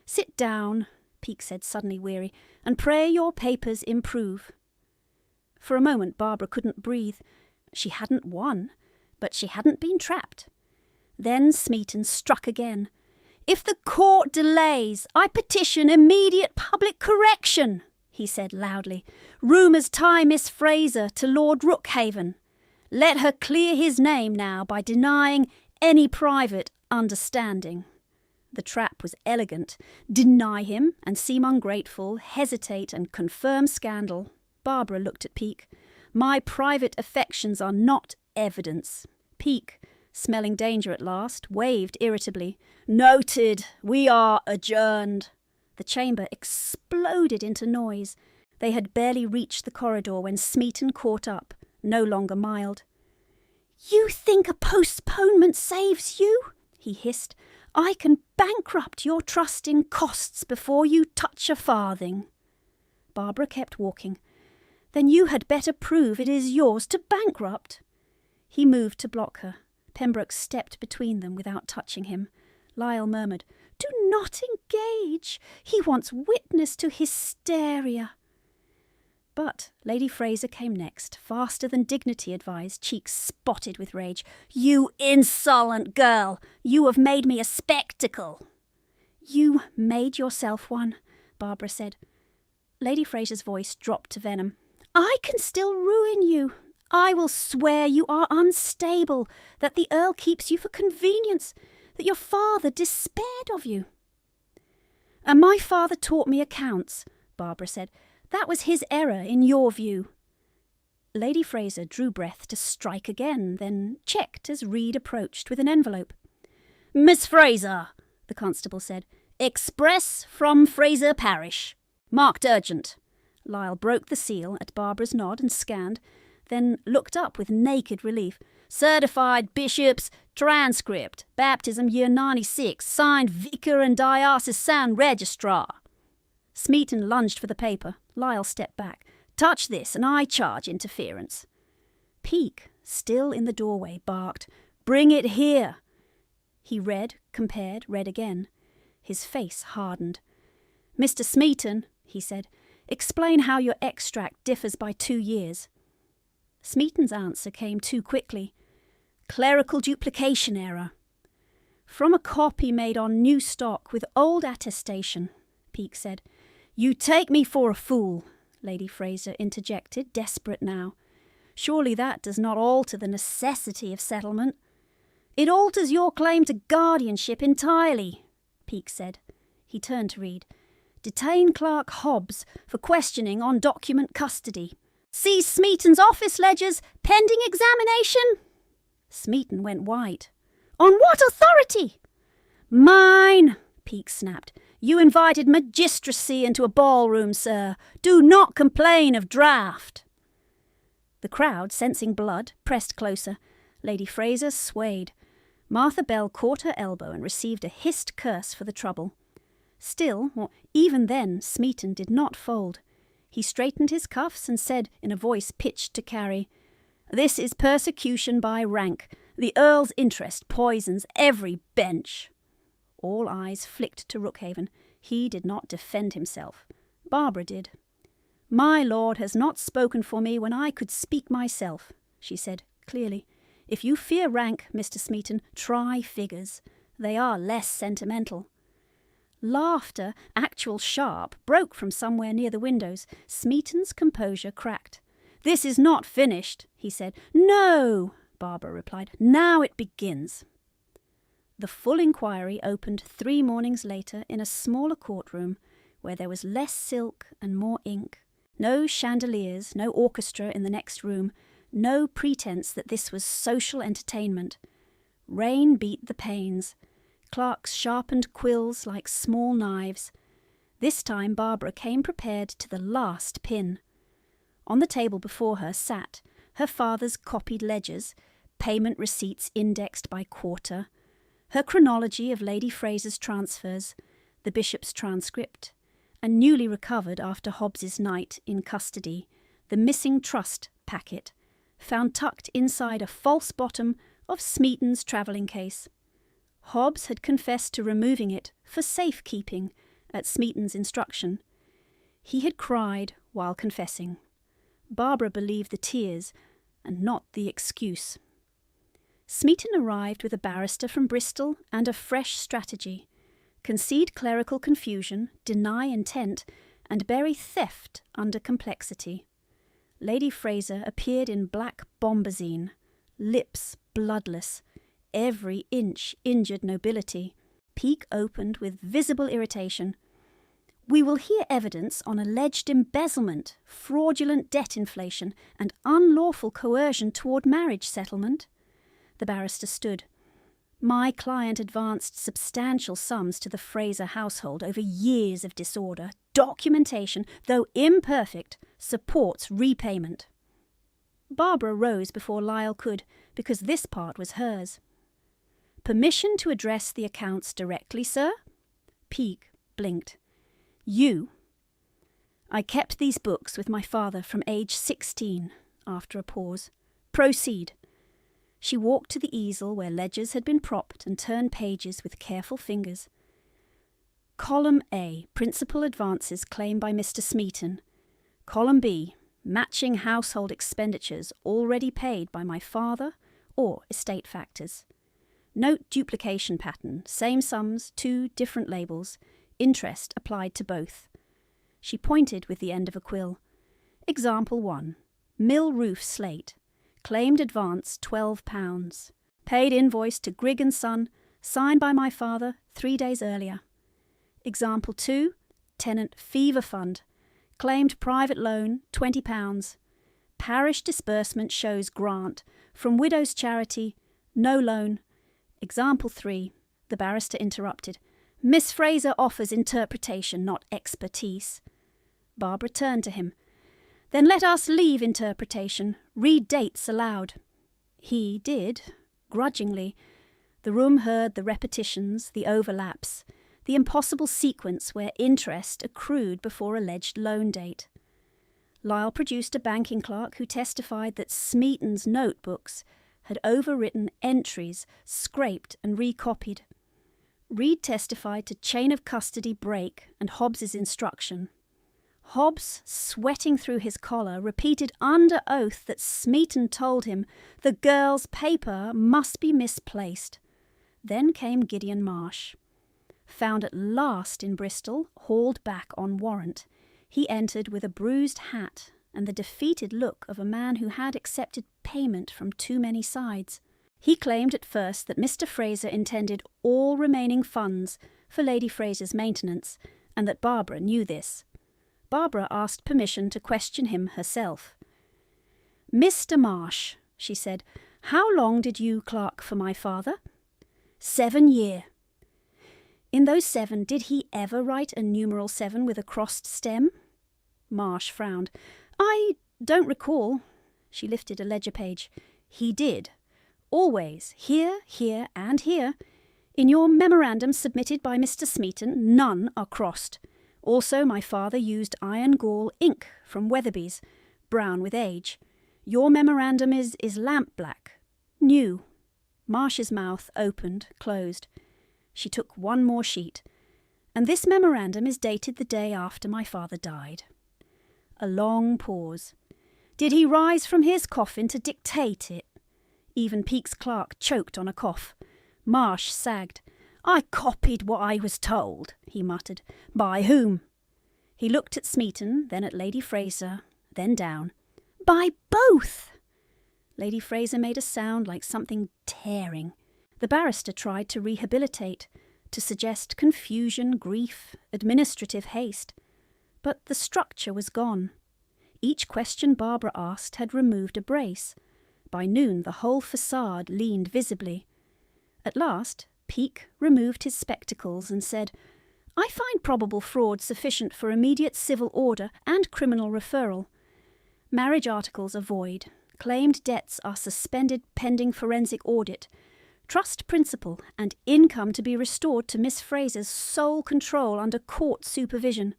sit down, Peake said, suddenly weary, and pray your papers improve. For a moment Barbara couldn't breathe. She hadn't won, but she hadn't been trapped. Then Smeaton struck again. If the court delays, I petition immediate public correction, he said loudly. Rumours tie Miss Fraser to Lord Rookhaven. Let her clear his name now by denying any private understanding. The trap was elegant. Deny him and seem ungrateful, hesitate and confirm scandal. Barbara looked at Peake. My private affections are not evidence. Peake, smelling danger at last, waved irritably. Noted. We are adjourned. The chamber exploded into noise. They had barely reached the corridor when Smeaton caught up, no longer mild. You think a postponement saves you? He hissed. I can bankrupt your trust in costs before you touch a farthing. Barbara kept walking. Then you had better prove it is yours to bankrupt. He moved to block her. Pembroke stepped between them without touching him. Lyle murmured, Do not engage. He wants witness to hysteria. But Lady Fraser came next, faster than dignity advised, cheeks spotted with rage. You insolent girl! You have made me a spectacle! You made yourself one, Barbara said. Lady Fraser's voice dropped to venom. I can still ruin you. I will swear you are unstable, that the Earl keeps you for convenience, that your father despaired of you. And my father taught me accounts, Barbara said. That was his error, in your view. Lady Fraser drew breath to strike again, then checked as Reed approached with an envelope. Miss Fraser, the constable said. Express from Fraser Parish. Marked urgent. Lyle broke the seal at Barbara's nod and scanned, then looked up with naked relief. Certified bishops, transcript, baptism year 96, signed vicar and diocesan registrar. Smeaton lunged for the paper. Lyle stepped back. Touch this and I charge interference. Peake, still in the doorway, barked, Bring it here. He read, compared, read again. His face hardened. Mr. Smeaton, he said, explain how your extract differs by 2 years. Smeaton's answer came too quickly. Clerical duplication error. From a copy made on new stock with old attestation, Peake said. You take me for a fool, Lady Fraser interjected, desperate now. Surely that does not alter the necessity of settlement. It alters your claim to guardianship entirely, Peake said. He turned to Reed. Detain Clerk Hobbs for questioning on document custody. Seize Smeaton's office ledgers pending examination. Smeaton went white. On what authority? Mine, Peake snapped. You invited magistracy into a ballroom, sir. Do not complain of draught. The crowd, sensing blood, pressed closer. Lady Fraser swayed. Martha Bell caught her elbow and received a hissed curse for the trouble. Still, or even then, Smeaton did not fold. He straightened his cuffs and said in a voice pitched to carry, This is persecution by rank. The Earl's interest poisons every bench. All eyes flicked to Rookhaven. He did not defend himself. Barbara did. My lord has not spoken for me when I could speak myself, she said clearly. If you fear rank, Mr. Smeaton, try figures. They are less sentimental. Laughter, actual sharp, broke from somewhere near the windows. Smeaton's composure cracked. This is not finished, he said. No, Barbara replied. Now it begins. The full inquiry opened 3 mornings later in a smaller courtroom where there was less silk and more ink. No chandeliers, no orchestra in the next room, no pretense that this was social entertainment. Rain beat the panes. Clerks sharpened quills like small knives. This time Barbara came prepared to the last pin. On the table before her sat her father's copied ledgers, payment receipts indexed by quarter, her chronology of Lady Fraser's transfers, the bishop's transcript, and newly recovered after Hobbs's night in custody, the missing trust packet, found tucked inside a false bottom of Smeaton's travelling case. Hobbs had confessed to removing it for safekeeping at Smeaton's instruction. He had cried while confessing. Barbara believed the tears and not the excuse. Smeaton arrived with a barrister from Bristol and a fresh strategy: concede clerical confusion, deny intent, and bury theft under complexity. Lady Fraser appeared in black bombazine, lips bloodless, every inch injured nobility. Peake opened with visible irritation. "We will hear evidence on alleged embezzlement, fraudulent debt inflation, and unlawful coercion toward marriage settlement." The barrister stood. "My client advanced substantial sums to the Fraser household over years of disorder. Documentation, though imperfect, supports repayment." Barbara rose before Lyle could, because this part was hers. "Permission to address the accounts directly, sir?" Peake blinked. "You." "I kept these books with my father from age 16, after a pause. "Proceed." She walked to the easel where ledgers had been propped and turned pages with careful fingers. Column A, principal advances claimed by Mr. Smeaton. Column B, matching household expenditures already paid by my father or estate factors. Note duplication pattern, same sums, 2 different labels, interest applied to both. She pointed with the end of a quill. Example 1, mill roof slate. Claimed advance £12. Paid invoice to Grigg & Son, signed by my father 3 days earlier. Example 2, tenant fever fund. Claimed private loan £20. Parish disbursement shows grant. From widow's charity, no loan. Example 3, the barrister interrupted. "Miss Fraser offers interpretation, not expertise." Barbara turned to him. "Then let us leave interpretation. Read dates aloud." He did, grudgingly. The room heard the repetitions, the overlaps, the impossible sequence where interest accrued before alleged loan date. Lyle produced a banking clerk who testified that Smeaton's notebooks had overwritten entries, scraped and recopied. Reed testified to chain of custody break and Hobbs's instruction. Hobbs, sweating through his collar, repeated under oath that Smeaton told him the girl's paper must be misplaced. Then came Gideon Marsh. Found at last in Bristol, hauled back on warrant, he entered with a bruised hat and the defeated look of a man who had accepted payment from too many sides. He claimed at first that Mr. Fraser intended all remaining funds for Lady Fraser's maintenance, and that Barbara knew this. Barbara asked permission to question him herself. "Mr. Marsh," she said, "how long did you clerk for my father?" 7 years. "In those 7, did he ever write a numeral 7 with a crossed stem?" Marsh frowned. "I don't recall." She lifted a ledger page. "He did. Always, here, here, and here. In your memorandum submitted by Mr. Smeaton, none are crossed. Also, my father used iron gall ink from Weatherby's, brown with age. Your memorandum is lamp black, new." Marsh's mouth opened, closed. She took one more sheet. "And this memorandum is dated the day after my father died." A long pause. "Did he rise from his coffin to dictate it?" Even Peake's clerk choked on a cough. Marsh sagged. "I copied what I was told," he muttered. "By whom?" He looked at Smeaton, then at Lady Fraser, then down. "By both!" Lady Fraser made a sound like something tearing. The barrister tried to rehabilitate, to suggest confusion, grief, administrative haste. But the structure was gone. Each question Barbara asked had removed a brace. By noon the whole facade leaned visibly. At last Peake removed his spectacles and said, "I find probable fraud sufficient for immediate civil order and criminal referral. Marriage articles are void. Claimed debts are suspended pending forensic audit. Trust principal and income to be restored to Miss Fraser's sole control under court supervision.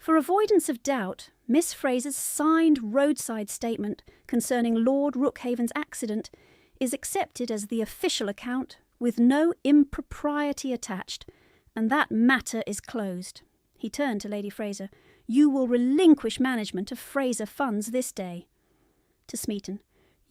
For avoidance of doubt, Miss Fraser's signed roadside statement concerning Lord Rookhaven's accident is accepted as the official account with no impropriety attached, and that matter is closed. He turned to Lady Fraser. You will relinquish management of Fraser Funds this day. To Smeaton.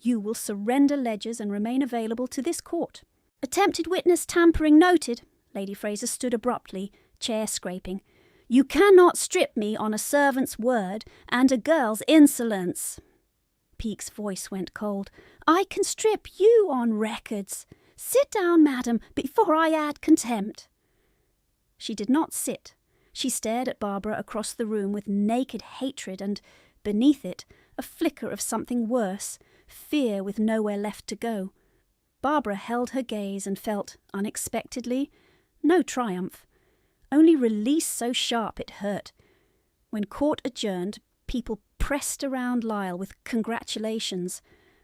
You will surrender ledgers and remain available to this court. Attempted witness tampering noted. Lady Fraser stood abruptly, chair scraping. You cannot strip me on a servant's word and a girl's insolence. Peake's voice went cold. I can strip you on records. Sit down, madam, before I add contempt. She did not sit. She stared at Barbara across the room with naked hatred and, beneath it, a flicker of something worse, fear with nowhere left to go. Barbara held her gaze and felt, unexpectedly, no triumph, only release so sharp it hurt. When court adjourned, people pressed around Lyle with congratulations,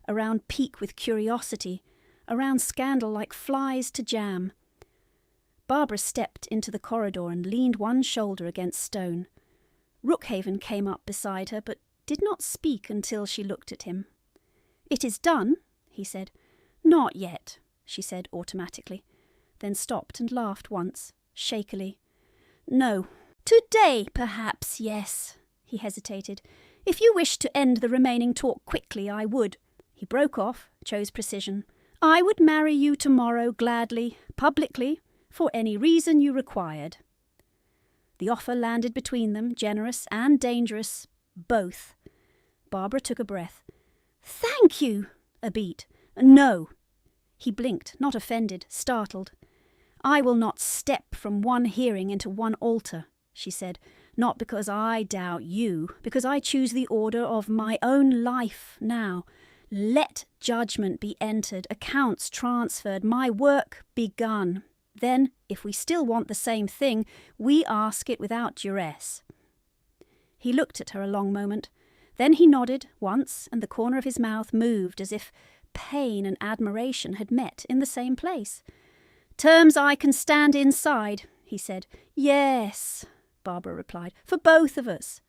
around Peake with curiosity, around Scandal like flies to jam. Barbara stepped into the corridor and leaned one shoulder against stone. Rookhaven came up beside her, but did not speak until she looked at him. It is done, he said. Not yet, she said automatically, then stopped and laughed once, shakily. No, today, perhaps, yes, he hesitated. If you wished to end the remaining talk quickly, I would. He broke off, chose precision. I would marry you tomorrow gladly, publicly, for any reason you required. The offer landed between them, generous and dangerous, both. Barbara took a breath. Thank you, a beat. No. He blinked, not offended, startled. I will not step from one hearing into one altar, she said, not because I doubt you, because I choose the order of my own life now. Let judgment be entered, accounts transferred, my work begun. Then, if we still want the same thing, we ask it without duress. He looked at her a long moment. Then he nodded once, and the corner of his mouth moved as if pain and admiration had met in the same place. Terms I can stand inside, he said. Yes, Barbara replied, for both of us.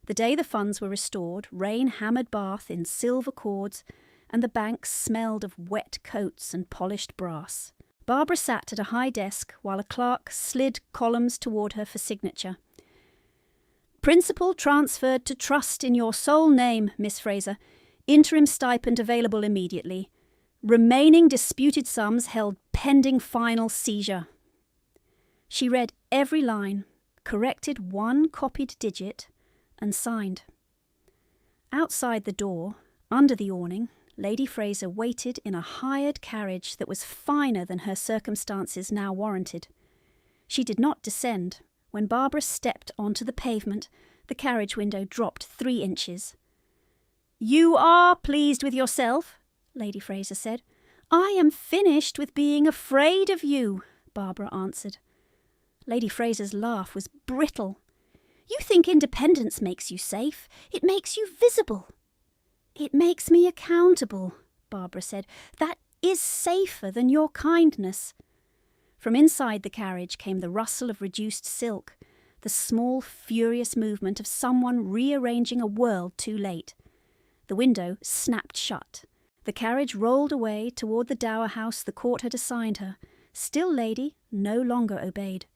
The day the funds were restored, rain hammered Bath in silver chords, and the banks smelled of wet coats and polished brass. Barbara sat at a high desk while a clerk slid columns toward her for signature. Principal transferred to trust in your sole name, Miss Fraser. Interim stipend available immediately. Remaining disputed sums held pending final seizure. She read every line, corrected one copied digit, and signed. Outside the door, under the awning, Lady Fraser waited in a hired carriage that was finer than her circumstances now warranted. She did not descend. When Barbara stepped onto the pavement, the carriage window dropped 3 inches. You are pleased with yourself, Lady Fraser said. I am finished with being afraid of you, Barbara answered. Lady Fraser's laugh was brittle. You think independence makes you safe. It makes you visible. It makes me accountable, Barbara said. That is safer than your kindness. From inside the carriage came the rustle of reduced silk, the small, furious movement of someone rearranging a world too late. The window snapped shut. The carriage rolled away toward the dower house the court had assigned her. Still Lady no longer obeyed.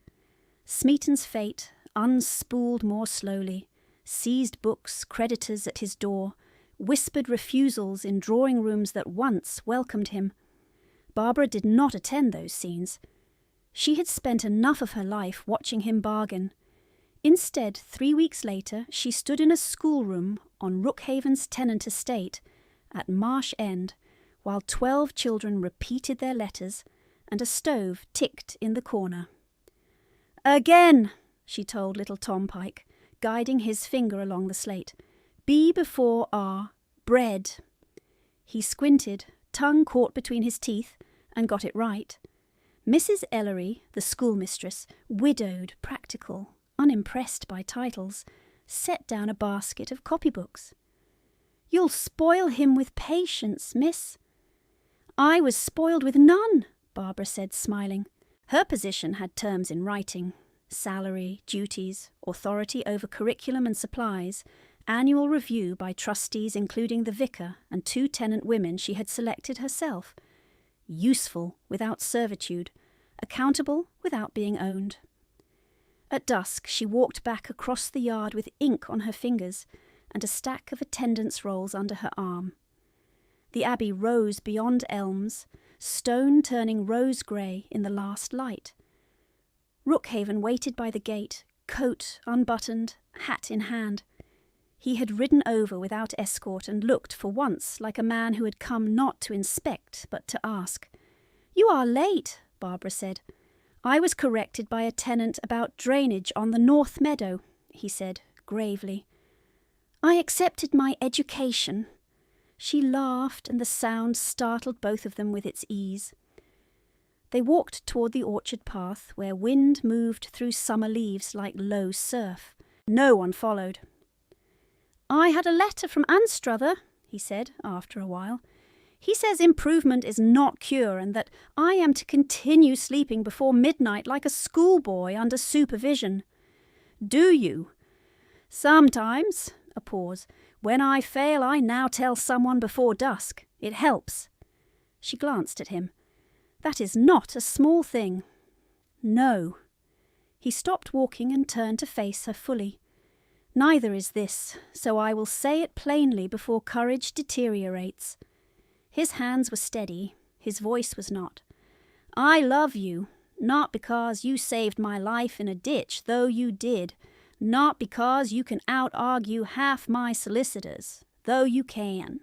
Smeaton's fate unspooled more slowly, seized books, creditors at his door, whispered refusals in drawing rooms that once welcomed him. Barbara did not attend those scenes. She had spent enough of her life watching him bargain. Instead, 3 weeks later, she stood in a schoolroom on Rookhaven's tenant estate at Marsh End, while 12 children repeated their letters and a stove ticked in the corner. Again, she told little Tom Pike, guiding his finger along the slate. B before R, bread. He squinted, tongue caught between his teeth, and got it right. Mrs. Ellery, the schoolmistress, widowed, practical, unimpressed by titles, set down a basket of copybooks. You'll spoil him with patience, miss. I was spoiled with none, Barbara said, smiling. Her position had terms in writing. salary, duties, authority over curriculum and supplies, annual review by trustees including the vicar and 2 tenant women she had selected herself. Useful without servitude, accountable without being owned. At dusk she walked back across the yard with ink on her fingers and a stack of attendance rolls under her arm. The abbey rose beyond elms, stone turning rose-grey in the last light. Rookhaven waited by the gate, coat unbuttoned, hat in hand. He had ridden over without escort and looked for once like a man who had come not to inspect but to ask. "You are late," Barbara said. "I was corrected by a tenant about drainage on the North Meadow," he said gravely. "I accepted my education." She laughed, and the sound startled both of them with its ease. They walked toward the orchard path, where wind moved through summer leaves like low surf. No one followed. "I had a letter from Anstruther," he said after a while. "He says improvement is not cure, and that I am to continue sleeping before midnight like a schoolboy under supervision." "Do you?" "Sometimes." A pause. "When I fail, I now tell someone before dusk. It helps." She glanced at him. "That is not a small thing." "No." He stopped walking and turned to face her fully. "Neither is this, so I will say it plainly before courage deteriorates." His hands were steady, his voice was not. "I love you, not because you saved my life in a ditch, though you did, not because you can out-argue half my solicitors, though you can.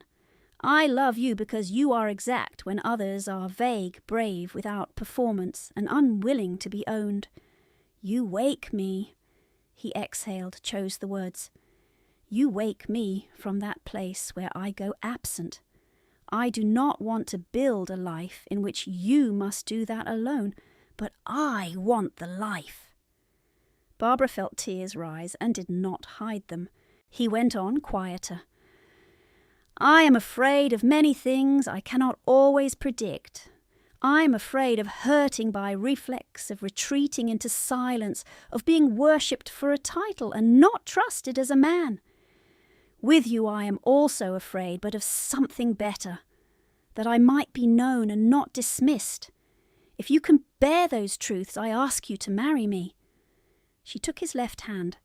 I love you because you are exact when others are vague, brave, without performance, and unwilling to be owned. You wake me," he exhaled, chose the words. "You wake me from that place where I go absent. I do not want to build a life in which you must do that alone, but I want the life." Barbara felt tears rise and did not hide them. He went on, quieter. "I am afraid of many things I cannot always predict. I am afraid of hurting by reflex, of retreating into silence, of being worshipped for a title and not trusted as a man. With you I am also afraid, but of something better, that I might be known and not dismissed. If you can bear those truths, I ask you to marry me." She took his left hand,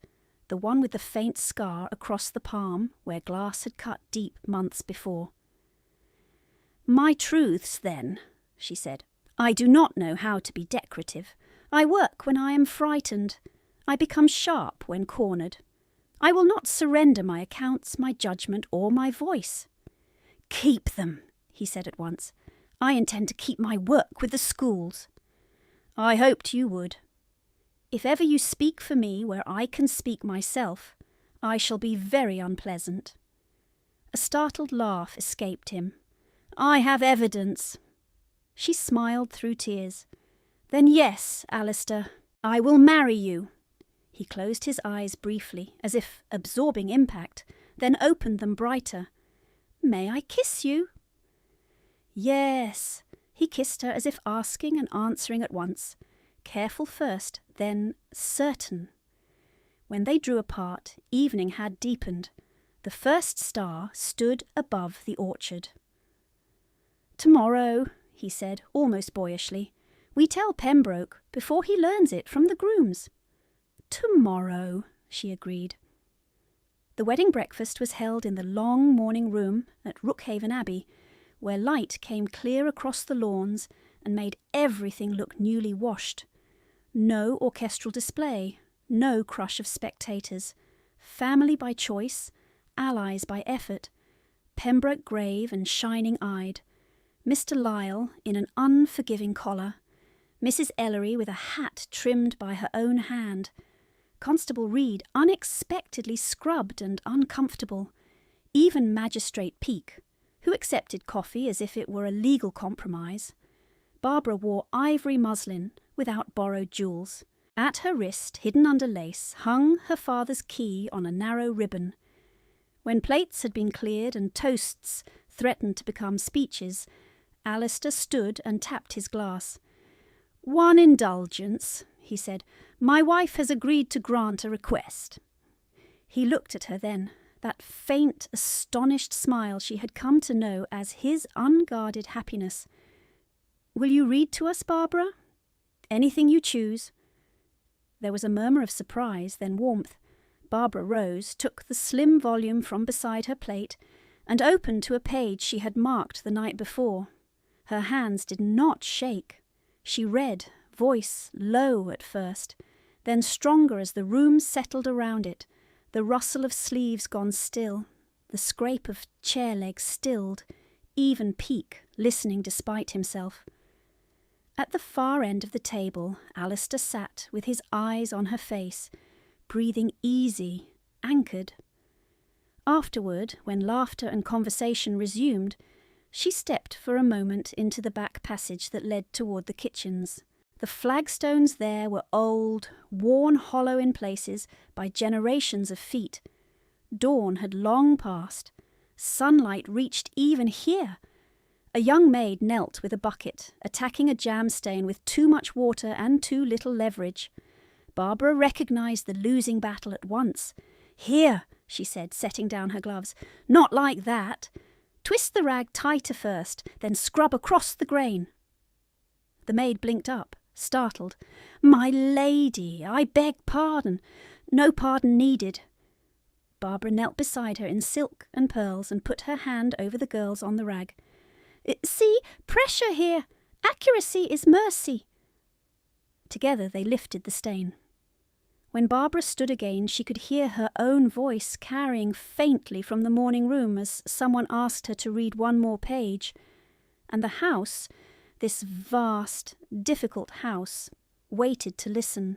the one with the faint scar across the palm where glass had cut deep months before. "My truths, then," she said. "I do not know how to be decorative. I work when I am frightened. I become sharp when cornered. I will not surrender my accounts, my judgment, or my voice." "Keep them," he said at once. "I intend to keep my work with the schools." "I hoped you would." "If ever you speak for me where I can speak myself, I shall be very unpleasant." A startled laugh escaped him. "I have evidence." She smiled through tears. "Then yes, Alistair, I will marry you." He closed his eyes briefly, as if absorbing impact, then opened them brighter. "May I kiss you?" "Yes." He kissed her as if asking and answering at once. Careful first, then certain. When they drew apart, evening had deepened. The first star stood above the orchard. "Tomorrow," he said, almost boyishly, "we tell Pembroke before he learns it from the grooms." "Tomorrow," she agreed. The wedding breakfast was held in the long morning room at Rookhaven Abbey, where light came clear across the lawns and made everything look newly washed. No orchestral display, no crush of spectators. Family by choice, allies by effort. Pembroke grave and shining-eyed. Mr. Lyle in an unforgiving collar. Mrs. Ellery with a hat trimmed by her own hand. Constable Reed unexpectedly scrubbed and uncomfortable. Even Magistrate Peake, who accepted coffee as if it were a legal compromise. Barbara wore ivory muslin without borrowed jewels. At her wrist, hidden under lace, hung her father's key on a narrow ribbon. When plates had been cleared and toasts threatened to become speeches, Alistair stood and tapped his glass. "One indulgence," he said. "My wife has agreed to grant a request." He looked at her then, that faint, astonished smile she had come to know as his unguarded happiness. "Will you read to us, Barbara? Anything you choose." There was a murmur of surprise, then warmth. Barbara rose, took the slim volume from beside her plate, and opened to a page she had marked the night before. Her hands did not shake. She read, voice low at first, then stronger as the room settled around it, the rustle of sleeves gone still, the scrape of chair legs stilled, even Peake listening despite himself. At the far end of the table, Alistair sat with his eyes on her face, breathing easy, anchored. Afterward, when laughter and conversation resumed, she stepped for a moment into the back passage that led toward the kitchens. The flagstones there were old, worn hollow in places by generations of feet. Dawn had long passed. Sunlight reached even here. A young maid knelt with a bucket, attacking a jam stain with too much water and too little leverage. Barbara recognized the losing battle at once. "Here," she said, setting down her gloves. "Not like that. Twist the rag tighter first, then scrub across the grain." The maid blinked up, startled. "My lady, I beg pardon. No pardon needed." Barbara knelt beside her in silk and pearls and put her hand over the girls on the rag. "See, pressure here. Accuracy is mercy." Together they lifted the stain. When Barbara stood again, she could hear her own voice carrying faintly from the morning room as someone asked her to read one more page. And the house, this vast, difficult house, waited to listen.